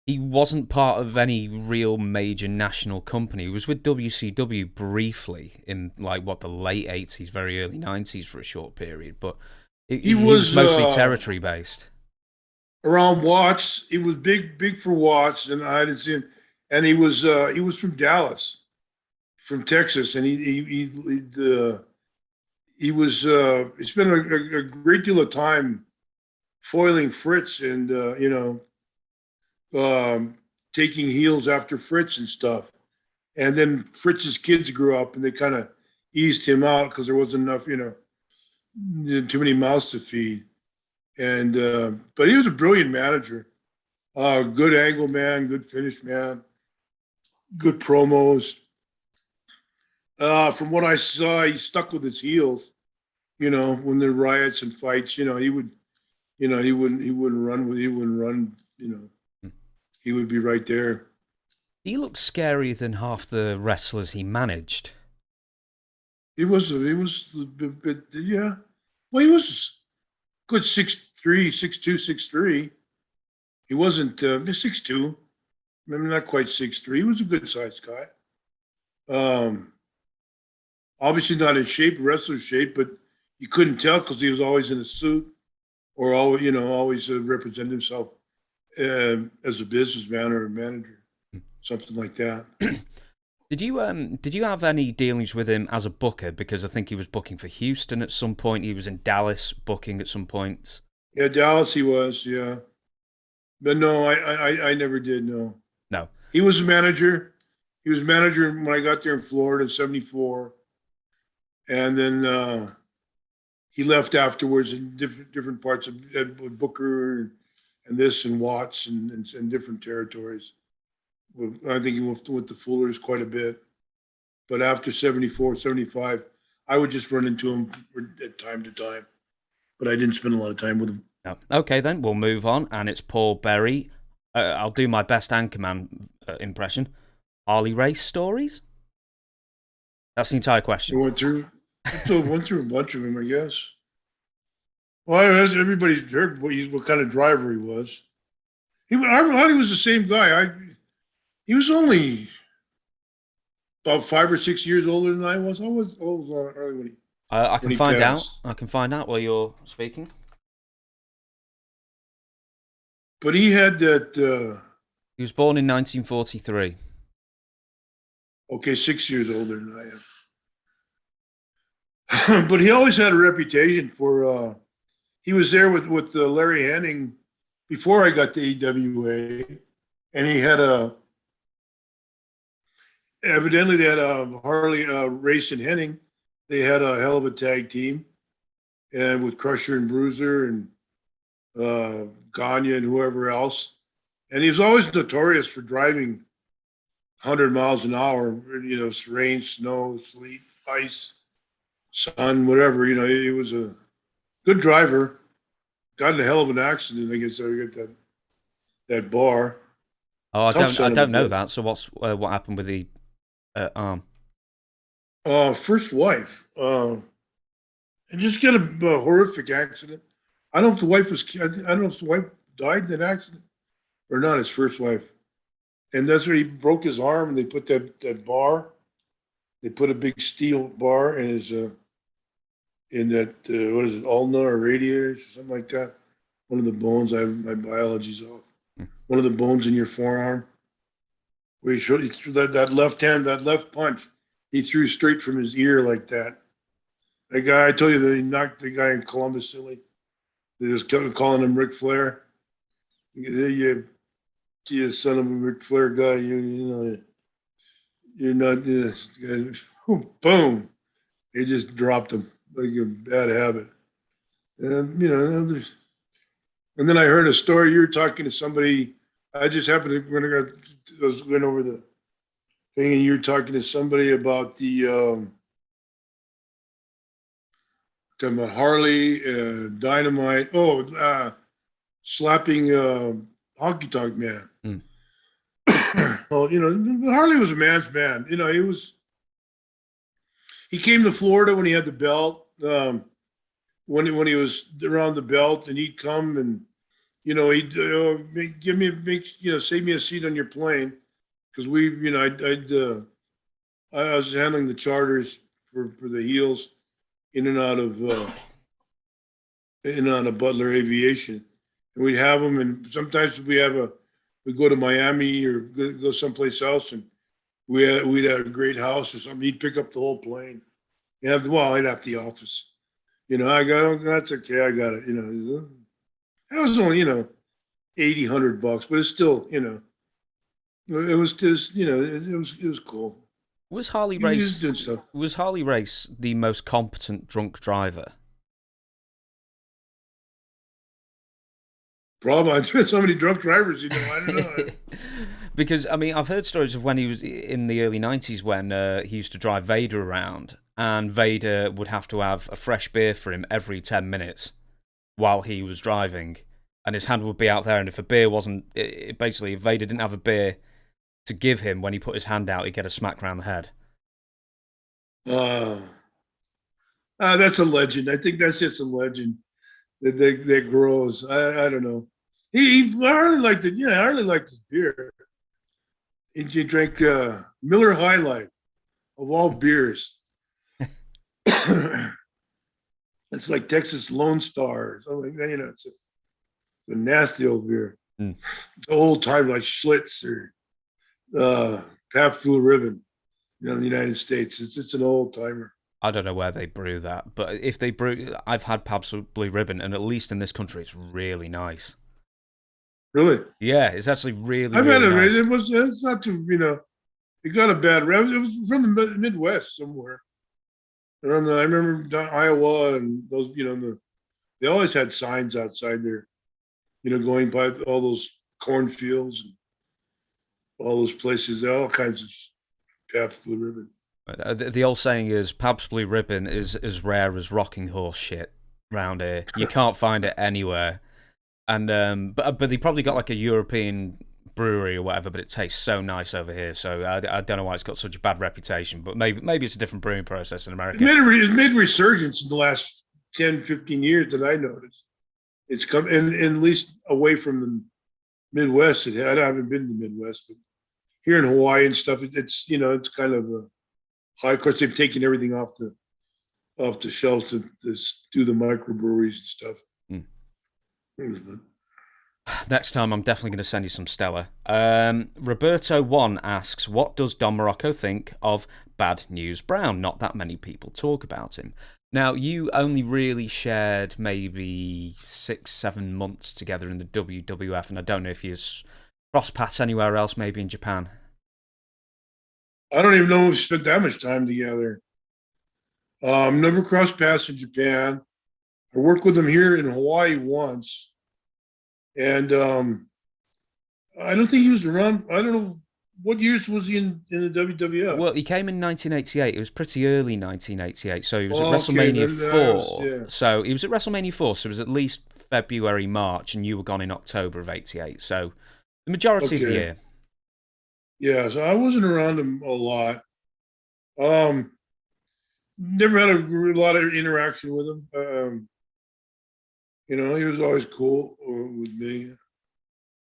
Speaker 3: he wasn't part of any real major national company. He was with WCW briefly in, the late 80s, very early 90s for a short period, but he was mostly territory-based.
Speaker 4: around Watts. He was big for Watts, and I didn't see him. And he was from Dallas, from Texas, and he spent a great deal of time foiling Fritz and taking heels after Fritz and stuff. And then Fritz's kids grew up, and they kind of eased him out because there wasn't enough, too many mouths to feed. And but he was a brilliant manager, good angle man, good finish man, good promos. From what I saw, he stuck with his heels. When there were riots and fights, he wouldn't run. He wouldn't run. He would be right there.
Speaker 3: He looked scarier than half the wrestlers he managed.
Speaker 4: He was a bit, yeah. Well, he was good 6'3", 6'2", 6'3". He wasn't 6'2". Maybe not quite 6'3". He was a good sized guy. Obviously not in shape, wrestler shape, but you couldn't tell because he was always in a suit or always represented himself as a businessman or a manager, something like that.
Speaker 3: Did you have any dealings with him as a booker? Because I think he was booking for Houston at some point. He was in Dallas booking at some points.
Speaker 4: Yeah, Dallas he was, yeah. But no, I never did, no.
Speaker 3: No.
Speaker 4: He was a manager. He was manager when I got there in Florida in 74. And then he left afterwards in different parts of Booker and this and Watts and different territories. I think he went with the Fullers quite a bit. But after 74, 75, I would just run into him at time to time. But I didn't spend a lot of time with him.
Speaker 3: No. Okay, then we'll move on. And it's Paul Berry. I'll do my best Anchorman impression. Harley race stories? That's the entire question.
Speaker 4: I went through a bunch of them, I guess. Well, as everybody heard what kind of driver he was. I thought he was the same guy. He was only about 5 or 6 years older than I was. I was early when he.
Speaker 3: I can find
Speaker 4: passed.
Speaker 3: out. I can find out while you're speaking.
Speaker 4: But he had that.
Speaker 3: He was born in 1943.
Speaker 4: Okay, 6 years older than I am. But he always had a reputation for. He was there with Larry Henning before I got to EWA, and he had evidently they had a Harley race in Henning. They had a hell of a tag team, and with Crusher and Bruiser and Gagne and whoever else. And he was always notorious for driving 100 miles an hour, rain, snow, sleet, ice, sun, whatever. He was a good driver. Got in a hell of an accident, I guess. I got that bar.
Speaker 3: Oh, I don't know that. So what happened with the arm?
Speaker 4: First wife. And just got a horrific accident. I don't know if the wife died in that accident or not. His first wife, and that's where he broke his arm. And they put that bar. They put a big steel bar in his in that what is it, ulna or radius or something like that. One of the bones. My biology's off. One of the bones in your forearm. Where he threw that left hand, that left punch. He threw straight from his ear like that. That guy, I told you that he knocked the guy in Columbus silly. They just kept calling him Ric Flair. You son of a Ric Flair guy. You're not this guy. Boom. He just dropped him like a bad habit. And, and then I heard a story. You were talking to somebody. I just happened to, when I was going over the thing, and you were talking to somebody about talking about Harley, Dynamite. Slapping Honky Tonk Man. Well, Harley was a man's man. He came to Florida when he had the belt. When he was around the belt, and he'd come and he'd save me a seat on your plane, because I was handling the charters for the heels in and out of Butler Aviation. And we'd have them, and sometimes we go to Miami or go someplace else, and we'd have a great house or something. He'd pick up the whole plane. I'd have the office. I got it. That's okay. I got it. That was only, $80-100, but it's still, it was just, it was cool.
Speaker 3: Was Harley Race the most competent drunk driver?
Speaker 4: Probably. I've had so many drunk drivers, I don't know.
Speaker 3: Because, I've heard stories of when he was in the early 90s when he used to drive Vader around, and Vader would have to have a fresh beer for him every 10 minutes while he was driving. And his hand would be out there, and if a beer wasn't... basically, if Vader didn't have a beer to give him when he put his hand out, he'd get a smack round the head.
Speaker 4: That's a legend. I think that's just a legend that grows. I don't know. Harley liked it. Yeah, Harley liked his beer. He drank Miller High Life, of all beers. It's like Texas Lone Star or something like that. It's a nasty old beer. It's old time like Schlitz or Pabst Blue Ribbon, in the United States. It's an old timer.
Speaker 3: I don't know where they brew that, but if they brew, I've had Pabst Blue Ribbon, and at least in this country, it's really nice.
Speaker 4: Really?
Speaker 3: Yeah, it's actually really.
Speaker 4: I've
Speaker 3: really
Speaker 4: had it.
Speaker 3: nice.
Speaker 4: It's not too. It got a bad rep. It was from the Midwest somewhere. I remember Iowa and those. They always had signs outside there. Going by all those cornfields and all those places, all kinds of Pabst Blue Ribbon.
Speaker 3: The old saying is Pabst Blue Ribbon is as rare as rocking horse shit round here. You can't find it anywhere. And but they probably got like a European brewery or whatever, but it tastes so nice over here. So I don't know why it's got such a bad reputation, but maybe it's a different brewing process in America.
Speaker 4: It made resurgence in the last 10, 15 years that I noticed. It's come, and at least away from the Midwest. I haven't been to the Midwest, but here in Hawaii and stuff, it's kind of a high. Of course, they've taken everything off the shelves to do the microbreweries and stuff.
Speaker 3: Next time, I'm definitely going to send you some Stella. Roberto1 asks, what does Don Muraco think of Bad News Brown? Not that many people talk about him. Now, you only really shared maybe 6-7 months together in the WWF, and I don't know if you cross paths anywhere else, maybe in Japan.
Speaker 4: I don't even know if we spent that much time together. Never crossed paths in Japan. I worked with him here in Hawaii once. And I don't think he was around. I don't know. What years was he in the WWF?
Speaker 3: Well, he came in 1988. It was pretty early 1988. So he was at WrestleMania 4.
Speaker 4: Yeah.
Speaker 3: So he was at WrestleMania 4. So it was at least February, March, and you were gone in October of 88. So the majority of the year.
Speaker 4: Yeah, so I wasn't around him a lot. Never had a lot of interaction with him. He was always cool with me.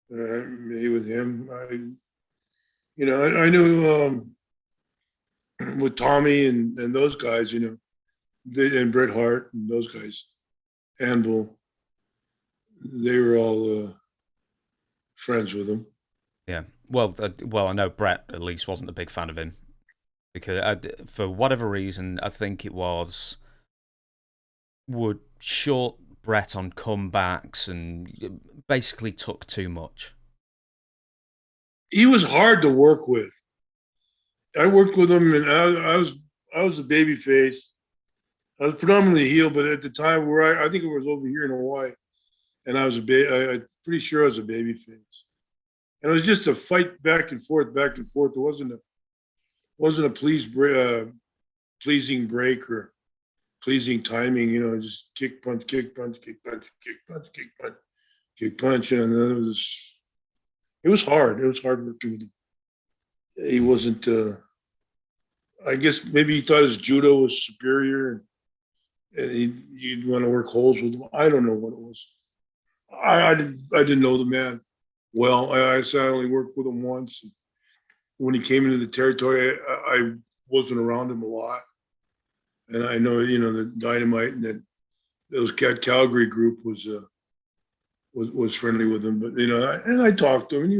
Speaker 4: Me with him. I knew with Tommy and those guys, and Bret Hart and those guys, Anvil, they were all friends with him.
Speaker 3: Yeah. Well, I know Bret at least wasn't a big fan of him because for whatever reason, I think it would short Bret on comebacks and basically took too much.
Speaker 4: He was hard to work with. I worked with him, and I was a baby face. I was predominantly heel, but at the time where I think it was over here in Hawaii, and I was I'm pretty sure I was a baby face. And it was just a fight back and forth. It wasn't a pleasing break or pleasing timing. Just kick punch, kick punch, kick punch, kick punch, kick punch, kick punch, and then it was hard. It was hard working with him. He wasn't. I guess maybe he thought his judo was superior, and you'd want to work holes with him. I don't know what it was. I didn't know the man well. I only worked with him once. When he came into the territory, I wasn't around him a lot, and I know the Dynamite and that Calgary group was was friendly with him. But and I talked to him, and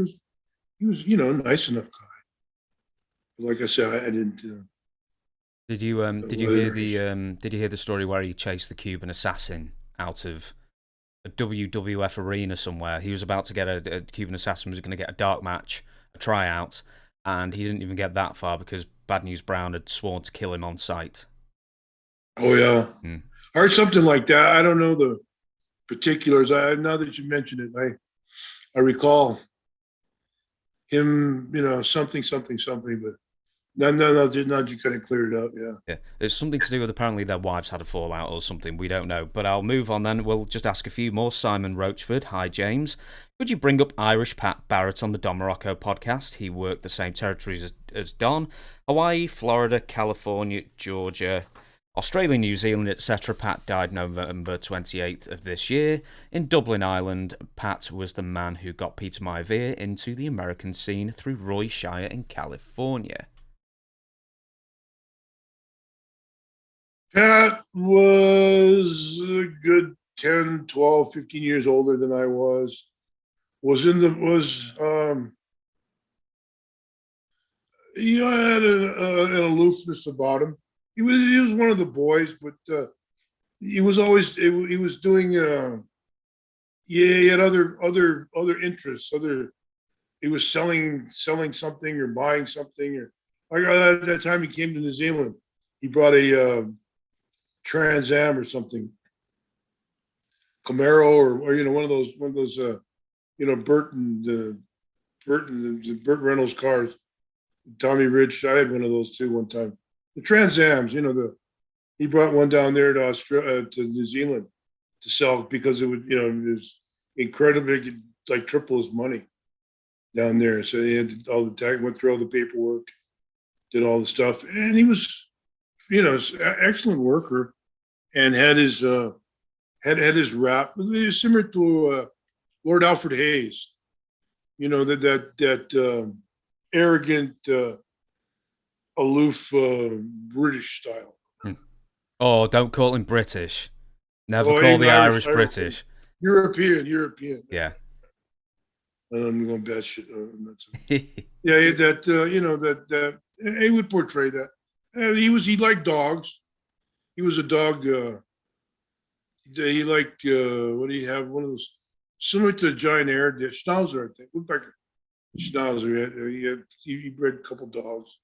Speaker 4: he was nice enough guy. But like I said, I didn't.
Speaker 3: Did you hear the story where he chased the Cuban assassin out of a WWF arena somewhere? He was about to get a Cuban assassin was going to get a dark match, a tryout, and he didn't even get that far because Bad News Brown had sworn to kill him on sight.
Speaker 4: Oh yeah, I heard something like that. I don't know the particulars. Now that you mention it, I recall him. Something, but. No, you couldn't clear it up,
Speaker 3: Yeah, it's something to do with apparently their wives had a fallout or something, we don't know. But I'll move on then, we'll just ask a few more. Simon Roachford, hi James. Could you bring up Irish Pat Barrett on the Don Muraco podcast? He worked the same territories as Don. Hawaii, Florida, California, Georgia, Australia, New Zealand, etc. Pat died November 28th of this year. In Dublin, Ireland, Pat was the man who got Peter Maivia into the American scene through Roy Shire in California.
Speaker 4: Pat was a good 10, 12, 15 years older than I was. Had an aloofness about him. He was one of the boys, but he was always he was doing he had other interests. He was selling something or buying something, or like at that time he came to New Zealand. He brought a Trans Am or something, Camaro or one of those Burt Reynolds cars. Tommy Rich, I had one of those too one time. The Trans Ams, he brought one down there to Australia, to New Zealand to sell because it was incredibly like triple his money down there. So he had all the tag, went through all the paperwork, did all the stuff, and he was excellent worker, and had his rap. Similar to Lord Alfred Hayes, that arrogant, aloof British style.
Speaker 3: Oh, don't call him British. Never call the Irish British.
Speaker 4: European.
Speaker 3: Yeah.
Speaker 4: I'm going bad shit. Yeah, that he would portray that. He liked dogs. He was a dog. He liked what do you have? One of those similar to a giant air schnauzer, I think. Looked like a schnauzer. He bred a couple dogs.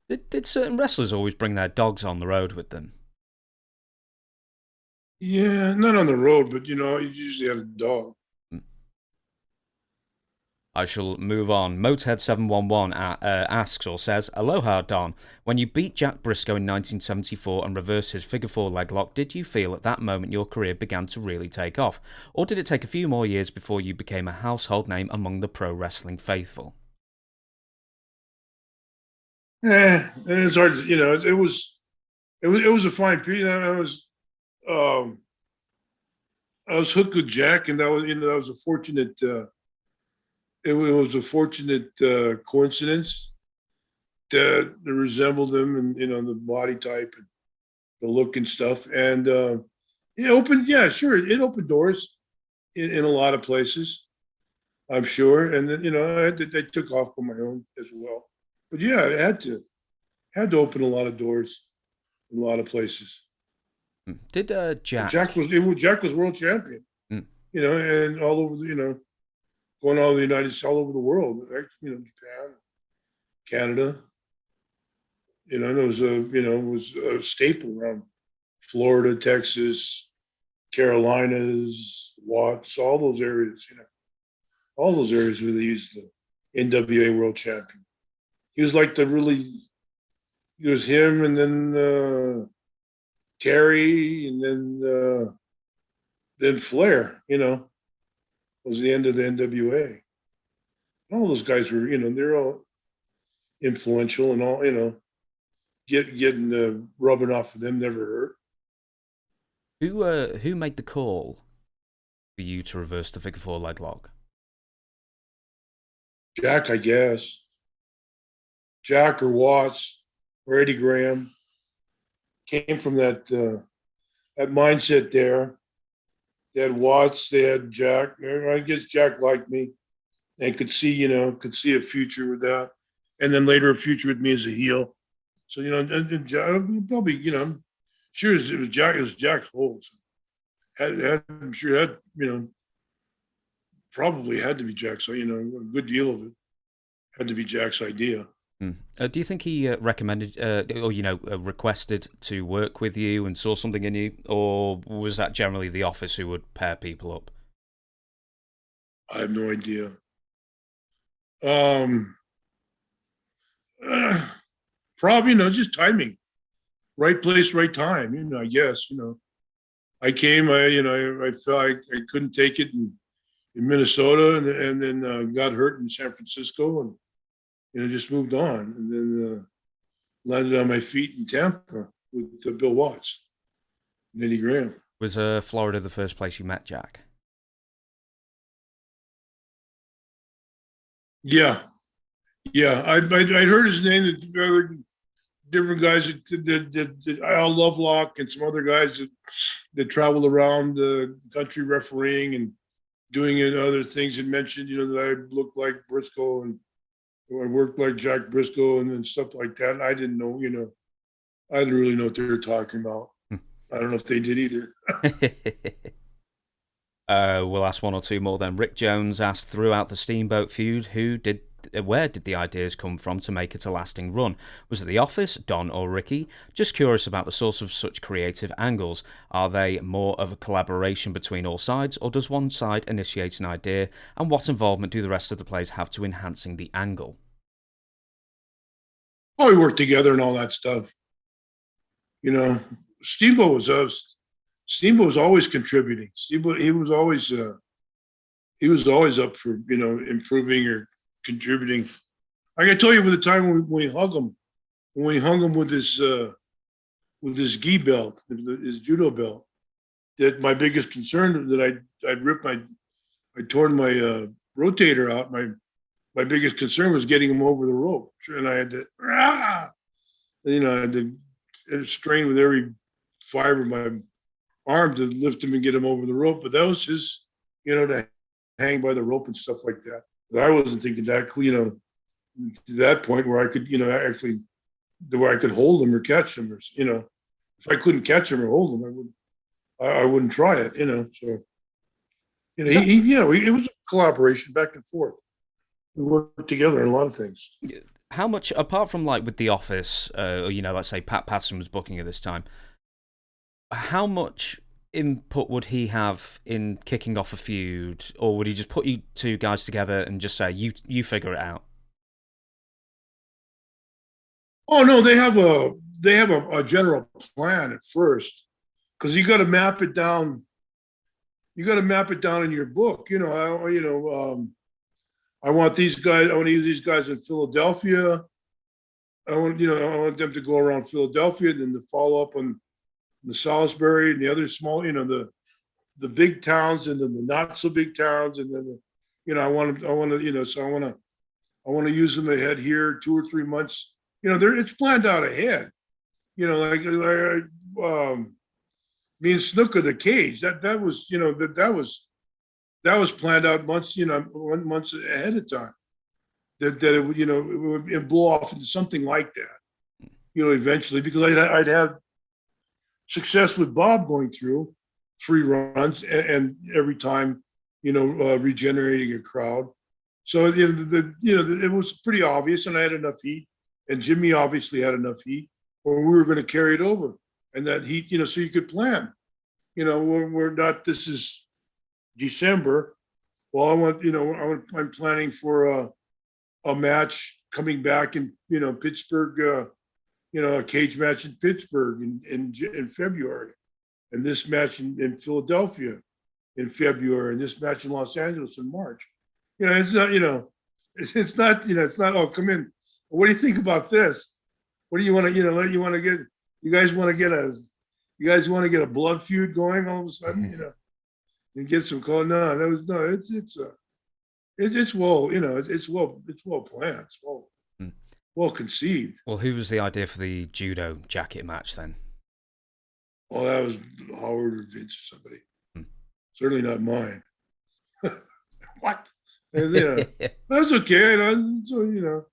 Speaker 3: Did certain wrestlers always bring their dogs on the road with them?
Speaker 4: Yeah, not on the road, but he usually had a dog.
Speaker 3: I shall move on. Motorhead711 asks or says, Aloha, Don. When you beat Jack Briscoe in 1974 and reversed his figure four leg lock, did you feel at that moment your career began to really take off? Or did it take a few more years before you became a household name among the pro wrestling faithful?
Speaker 4: It's hard to, it was a fine period. I was hooked with Jack, and that was a fortunate it was a fortunate coincidence that resembled him, and the body type and the look and stuff, and it opened doors in a lot of places, I'm sure, and then I took off on my own as well, but yeah, it had to open a lot of doors in a lot of places.
Speaker 3: Did
Speaker 4: Jack was world champion, and all over going all over the world, Japan, Canada. It was a staple around Florida, Texas, Carolinas, Watts, all those areas. All those areas where they used the NWA world champion. He was like it was him, and then Terry, and then Flair. Was the end of the NWA. All those guys were, they're all influential, and all, getting rubbing off of them never
Speaker 3: hurt. Who made the call for you to reverse the figure four leg lock?
Speaker 4: Jack, I guess. Jack or Watts or Eddie Graham came from that mindset there. They had Watts, they had Jack. I guess Jack liked me and could see a future with that. And then later a future with me as a heel. So, and Jack, probably, I'm sure it was Jack's hold. So I'm sure that, probably had to be Jack's, a good deal of it had to be Jack's idea.
Speaker 3: Do you think he recommended or requested to work with you and saw something in you, or was that generally the office who would pair people up?
Speaker 4: I have no idea. Probably, just timing, right place, right time. I guess, I came, I felt I couldn't take it in Minnesota, and then got hurt in San Francisco, and just moved on, and then landed on my feet in Tampa with Bill Watts, and Eddie Graham.
Speaker 3: Was Florida the first place you met Jack?
Speaker 4: Yeah. I'd heard his name. The other different guys that Al Lovelock and some other guys that traveled around the country refereeing and doing other things, had mentioned, that I looked like Briscoe and I worked like Jack Briscoe and stuff like that. And I didn't know, I didn't really know what they were talking about. I don't know if they did either.
Speaker 3: We'll ask one or two more then. Rick Jones asked, throughout the Steamboat feud, where did the ideas come from to make it a lasting run? Was it the office, Don or Ricky? Just curious about the source of such creative angles. Are they more of a collaboration between all sides, or does one side initiate an idea, and what involvement do the rest of the players have to enhancing the angle?
Speaker 4: Oh, we worked together and all that stuff. Steamboat was always contributing. Steamboat, he was always up for, improving or contributing. I can tell you, with the time when we hung him with his gi belt, his judo belt, that my biggest concern that I torn my rotator out. My biggest concern was getting him over the rope, and I had to, I had to strain with every fiber of my arm to lift him and get him over the rope. But that was his, to hang by the rope and stuff like that. But I wasn't thinking that, to that point where I could, actually, where I could hold him or catch him, or, if I couldn't catch him or hold him, I wouldn't try it, So, it was a collaboration back and forth. We worked together on a lot of things.
Speaker 3: How much, apart from like with The Office, let's say Pat Patterson was booking at this time, how much input would he have in kicking off a feud, or would he just put you two guys together and just say, you figure it out?
Speaker 4: Oh no, they have a general plan at first, because you got to map it down. You got to map it down in your book. I want these guys. I want to use these guys in Philadelphia. I want them to go around Philadelphia, then to follow up on the Salisbury and the other small, the big towns, and then the not so big towns, and then I want to use them ahead here 2 or 3 months. It's planned out ahead. Me and Snooker the Cage. That was planned out months, months ahead of time. That it would, it would blow off into something like that, eventually, because I'd have success with Bob going through 3 runs and every time, regenerating a crowd. So it was pretty obvious, and I had enough heat, and Jimmy obviously had enough heat, or we were going to carry it over, and that heat, so you could plan. We're not. This is December. Well, I'm planning for a match coming back in Pittsburgh. A cage match in Pittsburgh in February, and this match in Philadelphia in February, and this match in Los Angeles in March. It's not. It's not. It's not. Oh, come in. What do you think about this? What do you want to? You want to get? You guys want to get a? You guys want to get a blood feud going all of a sudden? And get some call. No, that was no. It's well. It's well planned. It's well conceived.
Speaker 3: Well, who was the idea for the judo jacket match then?
Speaker 4: Well, that was Howard or Vince or somebody. certainly not mine. What? And, that's okay. And so,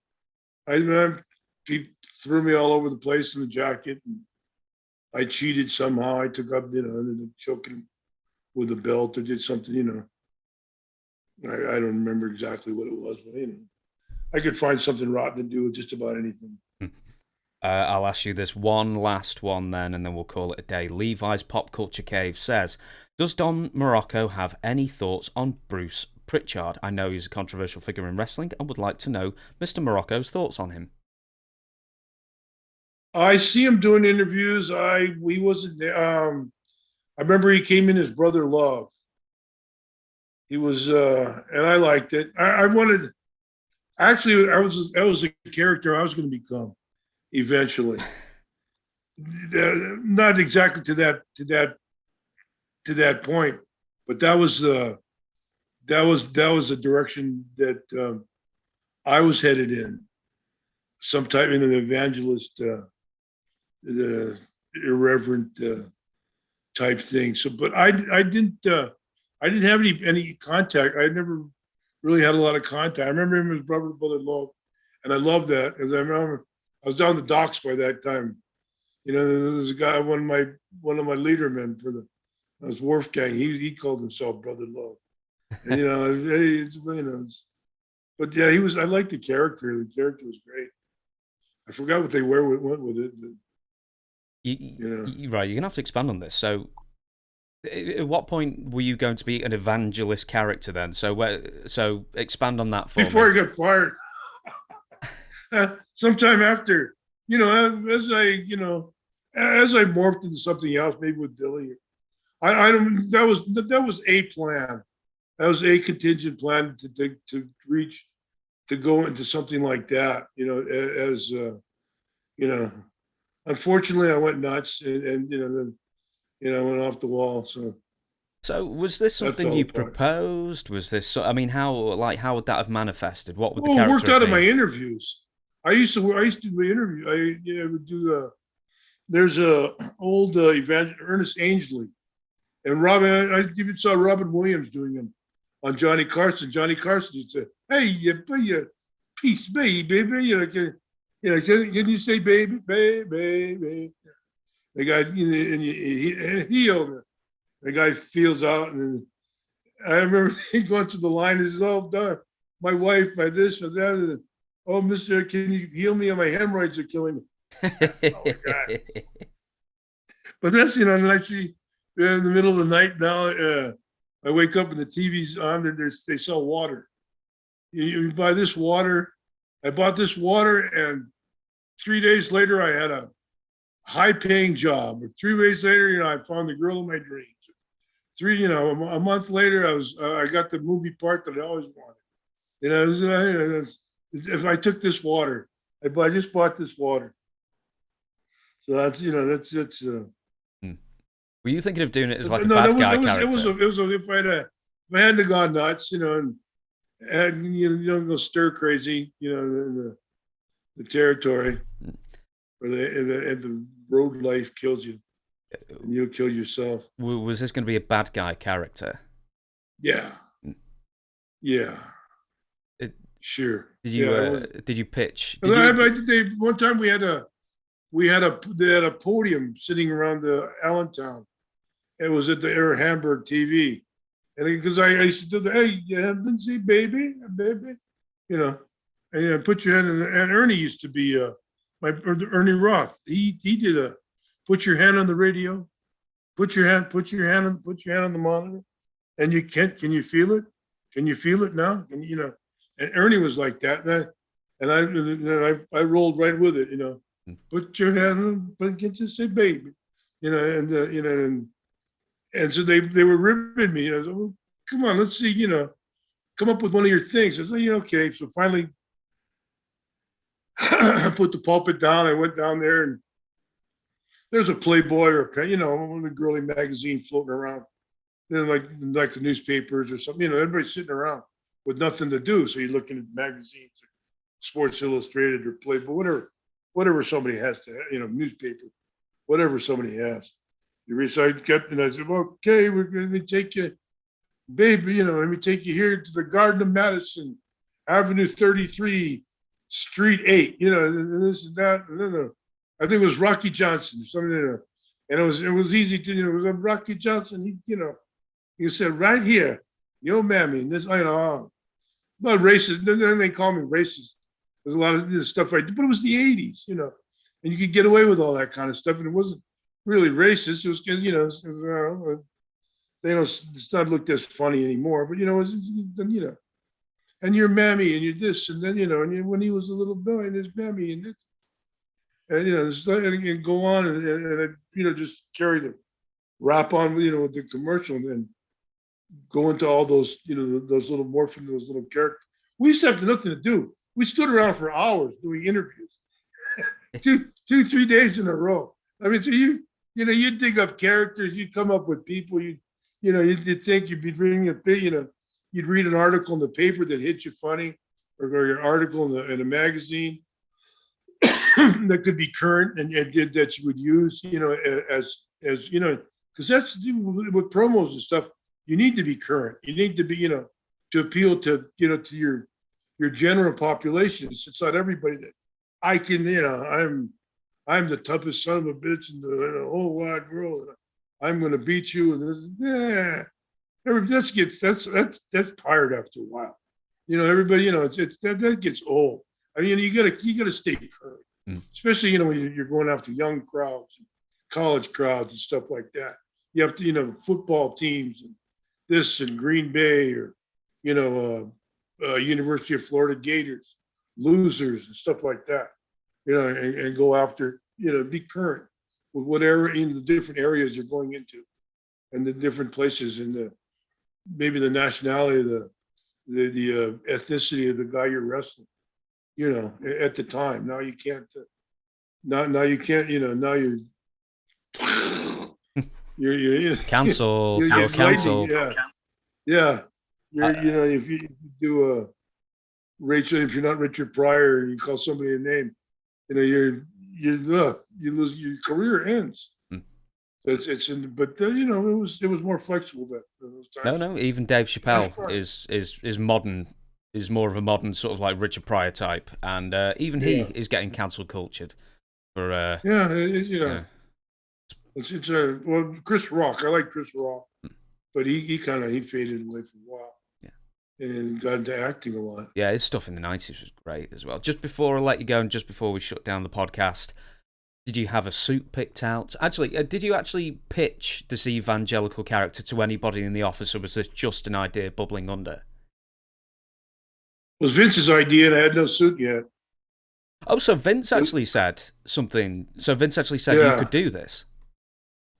Speaker 4: he threw me all over the place in the jacket. And I cheated somehow. I took up, ended up choking with a belt or did something, I don't remember exactly what it was, but, I could find something rotten to do with just about anything.
Speaker 3: I'll ask you this one last one then, and then we'll call it a day. Levi's Pop Culture Cave says, does Don Muraco have any thoughts on Bruce Pritchard? I know he's a controversial figure in wrestling and would like to know Mr. Muraco's thoughts on him.
Speaker 4: I see him doing interviews. We wasn't there. I remember he came in as Brother Love. He was, and I liked it. I wanted, actually, that was the character I was going to become eventually. Not exactly to that point, but that was the direction that I was headed in. Some type in an evangelist, the irreverent type thing. So, but I didn't have any contact. I never really had a lot of contact. I remember him as Brother Love, and I loved that. As I remember, I was down the docks by that time. There was a guy, one of my leader men for that was Wolfgang. He called himself Brother Love, and but yeah, he was. I liked the character. The character was great. I forgot what they went with it. But,
Speaker 3: Right, you're gonna have to expand on this. So, at what point were you going to be an evangelist character then? So expand on that for
Speaker 4: before
Speaker 3: me.
Speaker 4: I got fired. Sometime after, as I morphed into something else, maybe with Billy. I don't. That was a plan. That was a contingent plan to reach, to go into something like that. Unfortunately, I went nuts and then went off the wall.
Speaker 3: So was this something you proposed? Was this? I mean, how would that have manifested? What would the character?
Speaker 4: It worked out in my interviews. I used to do interviews. I would do there's a old Ernest Angley, and Robin. I even saw Robin Williams doing him on Johnny Carson. Johnny Carson used to say, "Hey, you peace, baby, can you say baby, baby?" The guy, and he yelled it. The guy feels out, and I remember going to the line. He says, "Oh, done. My wife, my this, my that." And, "Oh, mister, can you heal me? My hemorrhoids are killing me." Oh, God. But that's, and then I see in the middle of the night now, I wake up and the TV's on. They sell water. You buy this water. I bought this water, and 3 days later, I had a high-paying job. Or 3 days later, I found the girl of my dreams. A month later, I got the movie part that I always wanted. If I took this water, I just bought this water. So that's.
Speaker 3: Were you thinking of doing it as like a bad guy character?
Speaker 4: It was if I hadn't gone nuts, and you don't go stir crazy, in the territory, or the road life kills you, and you'll kill yourself.
Speaker 3: Was this going to be a bad guy character?
Speaker 4: Yeah. Sure.
Speaker 3: Did you pitch?
Speaker 4: One time they had a podium sitting around the Allentown. It was at the Air Hamburg TV, and because I used to do the, "Hey, you haven't seen baby, and put your hand in." And Ernie used to be Ernie Roth. He did a put your hand on the radio, put your hand on the monitor, and can you feel it? Can you feel it now? And and Ernie was like that, and I rolled right with it. Put your hand on, but can't just say baby, and so they were ribbing me. I said, "Well, come on, let's see, come up with one of your things." I said, "Okay." So finally, I put the pulpit down. I went down there, and there's a Playboy or one of the girly magazine floating around, like the newspapers or something. Everybody's sitting around with nothing to do. So you're looking at magazines, Sports Illustrated or Playboy, whatever somebody has to, newspaper, whatever somebody has. So I said, "Okay, we're going to take you baby, let me take you here to the Garden of Madison, Avenue 33, Street 8, this and that. No. I think it was Rocky Johnson, something, and it was easy to, it was Rocky Johnson. He said right here, yo, mammy, and this, not racist. Then they call me racist. There's a lot of this stuff I did, but it was the 80s, and you could get away with all that kind of stuff, and it wasn't really racist. It was, it's not looked as funny anymore, but and your mammy and you're this, and then and when he was a little boy and his mammy and this, and go on and just carry the rap on with the commercial and then go into all those those little morphing, those little characters. We used to have nothing to do. We stood around for hours doing interviews, 2-3 days in a row. I mean, so you dig up characters, you come up with people, you'd think you'd be reading you'd read an article in the paper that hit you funny, or an article in a magazine that could be current and that you would use, as because that's with promos and stuff. You need to be current. You need to be, to appeal to, to your general population. It's not everybody that I can, I'm the toughest son of a bitch in the whole wide world. I'm going to beat you. And that's tired after a while. Everybody, that gets old. I mean, you gotta stay current, especially when you're going after young crowds, college crowds, and stuff like that. You have to, football teams and this and Green Bay or University of Florida Gators, losers and stuff like that. And go after, be current with whatever in the different areas you're going into, and the different places and maybe the nationality, the ethnicity of the guy you're wrestling. At the time. Now you can't. Now you can't. Now you're
Speaker 3: cancelled. You're cancelled.
Speaker 4: Yeah. If you do Rachel, if you're not Richard Pryor, you call somebody a name, you lose, your career ends. But it was more flexible that those times.
Speaker 3: No, even Dave Chappelle is modern. Is more of a modern sort of like Richard Pryor type, and even he is getting cancel cultured for.
Speaker 4: Well, Chris Rock. I like Chris Rock, but he faded away for a while. And got into acting a lot.
Speaker 3: Yeah, his stuff in the 90s was great as well. Just before I let you go and just before we shut down the podcast, did you have a suit picked out? Actually, did you actually pitch this evangelical character to anybody in the office, or was this just an idea bubbling under?
Speaker 4: It was Vince's idea, and I had no suit yet.
Speaker 3: Oh, so Vince actually said something. So Vince actually said you could do this.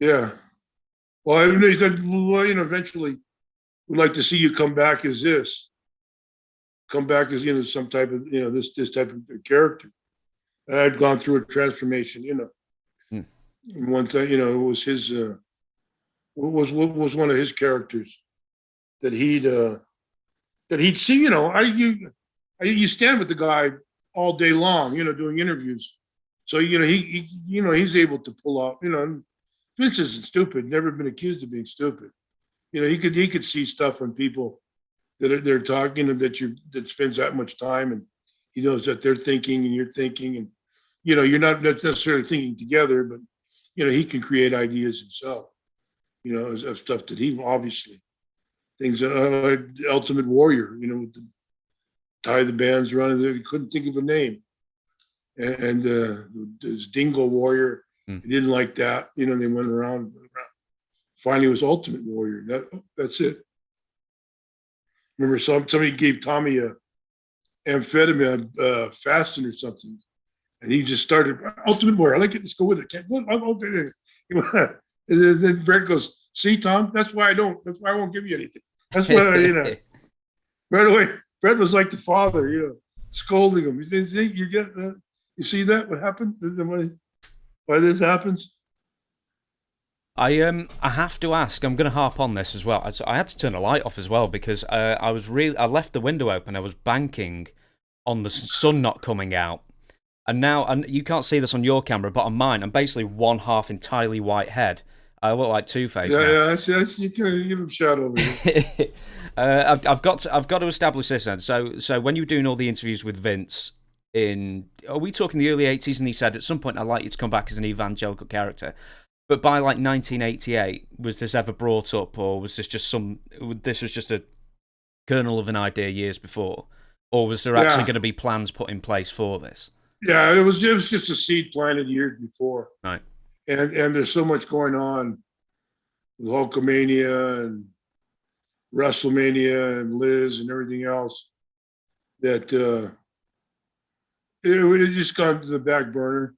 Speaker 3: Yeah.
Speaker 4: Well, he said, eventually we'd like to see you come back as this. Come back as, some type of, this type of character. And I had gone through a transformation, And one thing, it was his, was one of his characters that he'd see, you stand with the guy all day long, doing interviews. So, he's able to pull out, Vince isn't stupid, never been accused of being stupid. He could see stuff on people that they're talking and that spends that much time, and he knows that they're thinking and you're thinking, and you're not necessarily thinking together, but he can create ideas himself, of stuff that he obviously things like Ultimate Warrior, with the tie the bands around there. He couldn't think of a name, and this Dingo Warrior, he didn't like that. They went around. Finally, it was Ultimate Warrior. That's it. Remember, somebody gave Tommy a amphetamine fasting or something, and he just started Ultimate Warrior. I like it. Let's go with it. And then Brett goes, "See, Tom, that's why I won't give you anything. That's why right away." Brett was like the father, scolding him. You think you get that? You see that? What happened? Why this happens?
Speaker 3: I have to ask. I'm going to harp on this as well. I had to turn the light off as well because I left the window open. I was banking on the sun not coming out, and now, and you can't see this on your camera, but on mine, I'm basically one half entirely white head, I look like Two-Face
Speaker 4: Yeah,
Speaker 3: now.
Speaker 4: yeah. That's you can give him a shout over here.
Speaker 3: I've got to establish this then. So when you were doing all the interviews with Vince are we talking the early 80s? And he said at some point I'd like you to come back as an evangelical character. But by like 1988, was this ever brought up, or was this just a kernel of an idea years before, or was there actually going to be plans put in place for this?
Speaker 4: Yeah, it was just a seed planted years before.
Speaker 3: Right.
Speaker 4: And there's so much going on with Hulkamania and WrestleMania and Liz and everything else that it just got to the back burner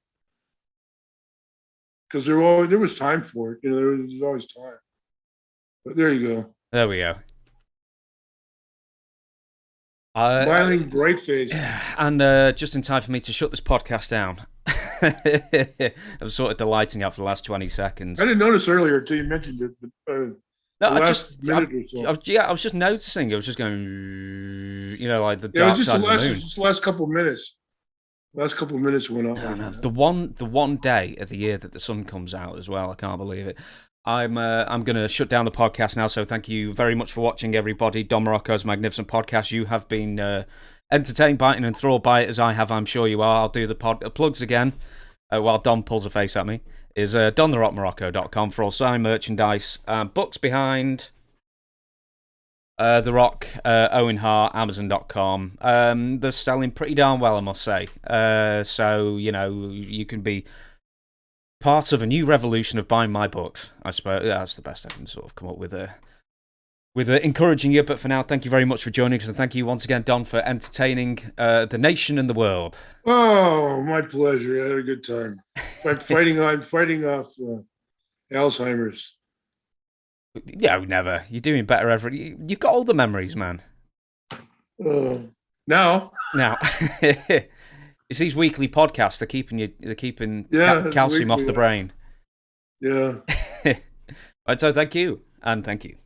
Speaker 4: because there was time for it. You know, there was always time. But there you go.
Speaker 3: There we go.
Speaker 4: Smiling bright face.
Speaker 3: And just in time for me to shut this podcast down. I'm sort of delighting out for the last 20 seconds.
Speaker 4: I didn't notice earlier until you mentioned it. But,
Speaker 3: I was just noticing. I was just going, like the dark side of the moon.
Speaker 4: Just the last couple of minutes. Last couple of minutes went up.
Speaker 3: No. The one day of the year that the sun comes out as well. I can't believe it. I'm going to shut down the podcast now. So thank you very much for watching, everybody. Don Muraco's magnificent podcast. You have been entertained by it and enthralled by it, as I have. I'm sure you are. I'll do the plugs again while Don pulls a face at me. Is dontherockmorocco.com for all signed merchandise, books behind The Rock, Owen Hart, Amazon.com. They're selling pretty darn well, I must say. So, you can be part of a new revolution of buying my books. I suppose that's the best I can sort of come up with encouraging you. But for now, thank you very much for joining us, and thank you once again, Don, for entertaining the nation and the world.
Speaker 4: Oh, my pleasure. I had a good time. I'm fighting off Alzheimer's.
Speaker 3: Yeah, never. You're doing better every. You've got all the memories, man.
Speaker 4: Now.
Speaker 3: It's these weekly podcasts. They're keeping calcium off the brain.
Speaker 4: Yeah.
Speaker 3: Right, so thank you, and thank you.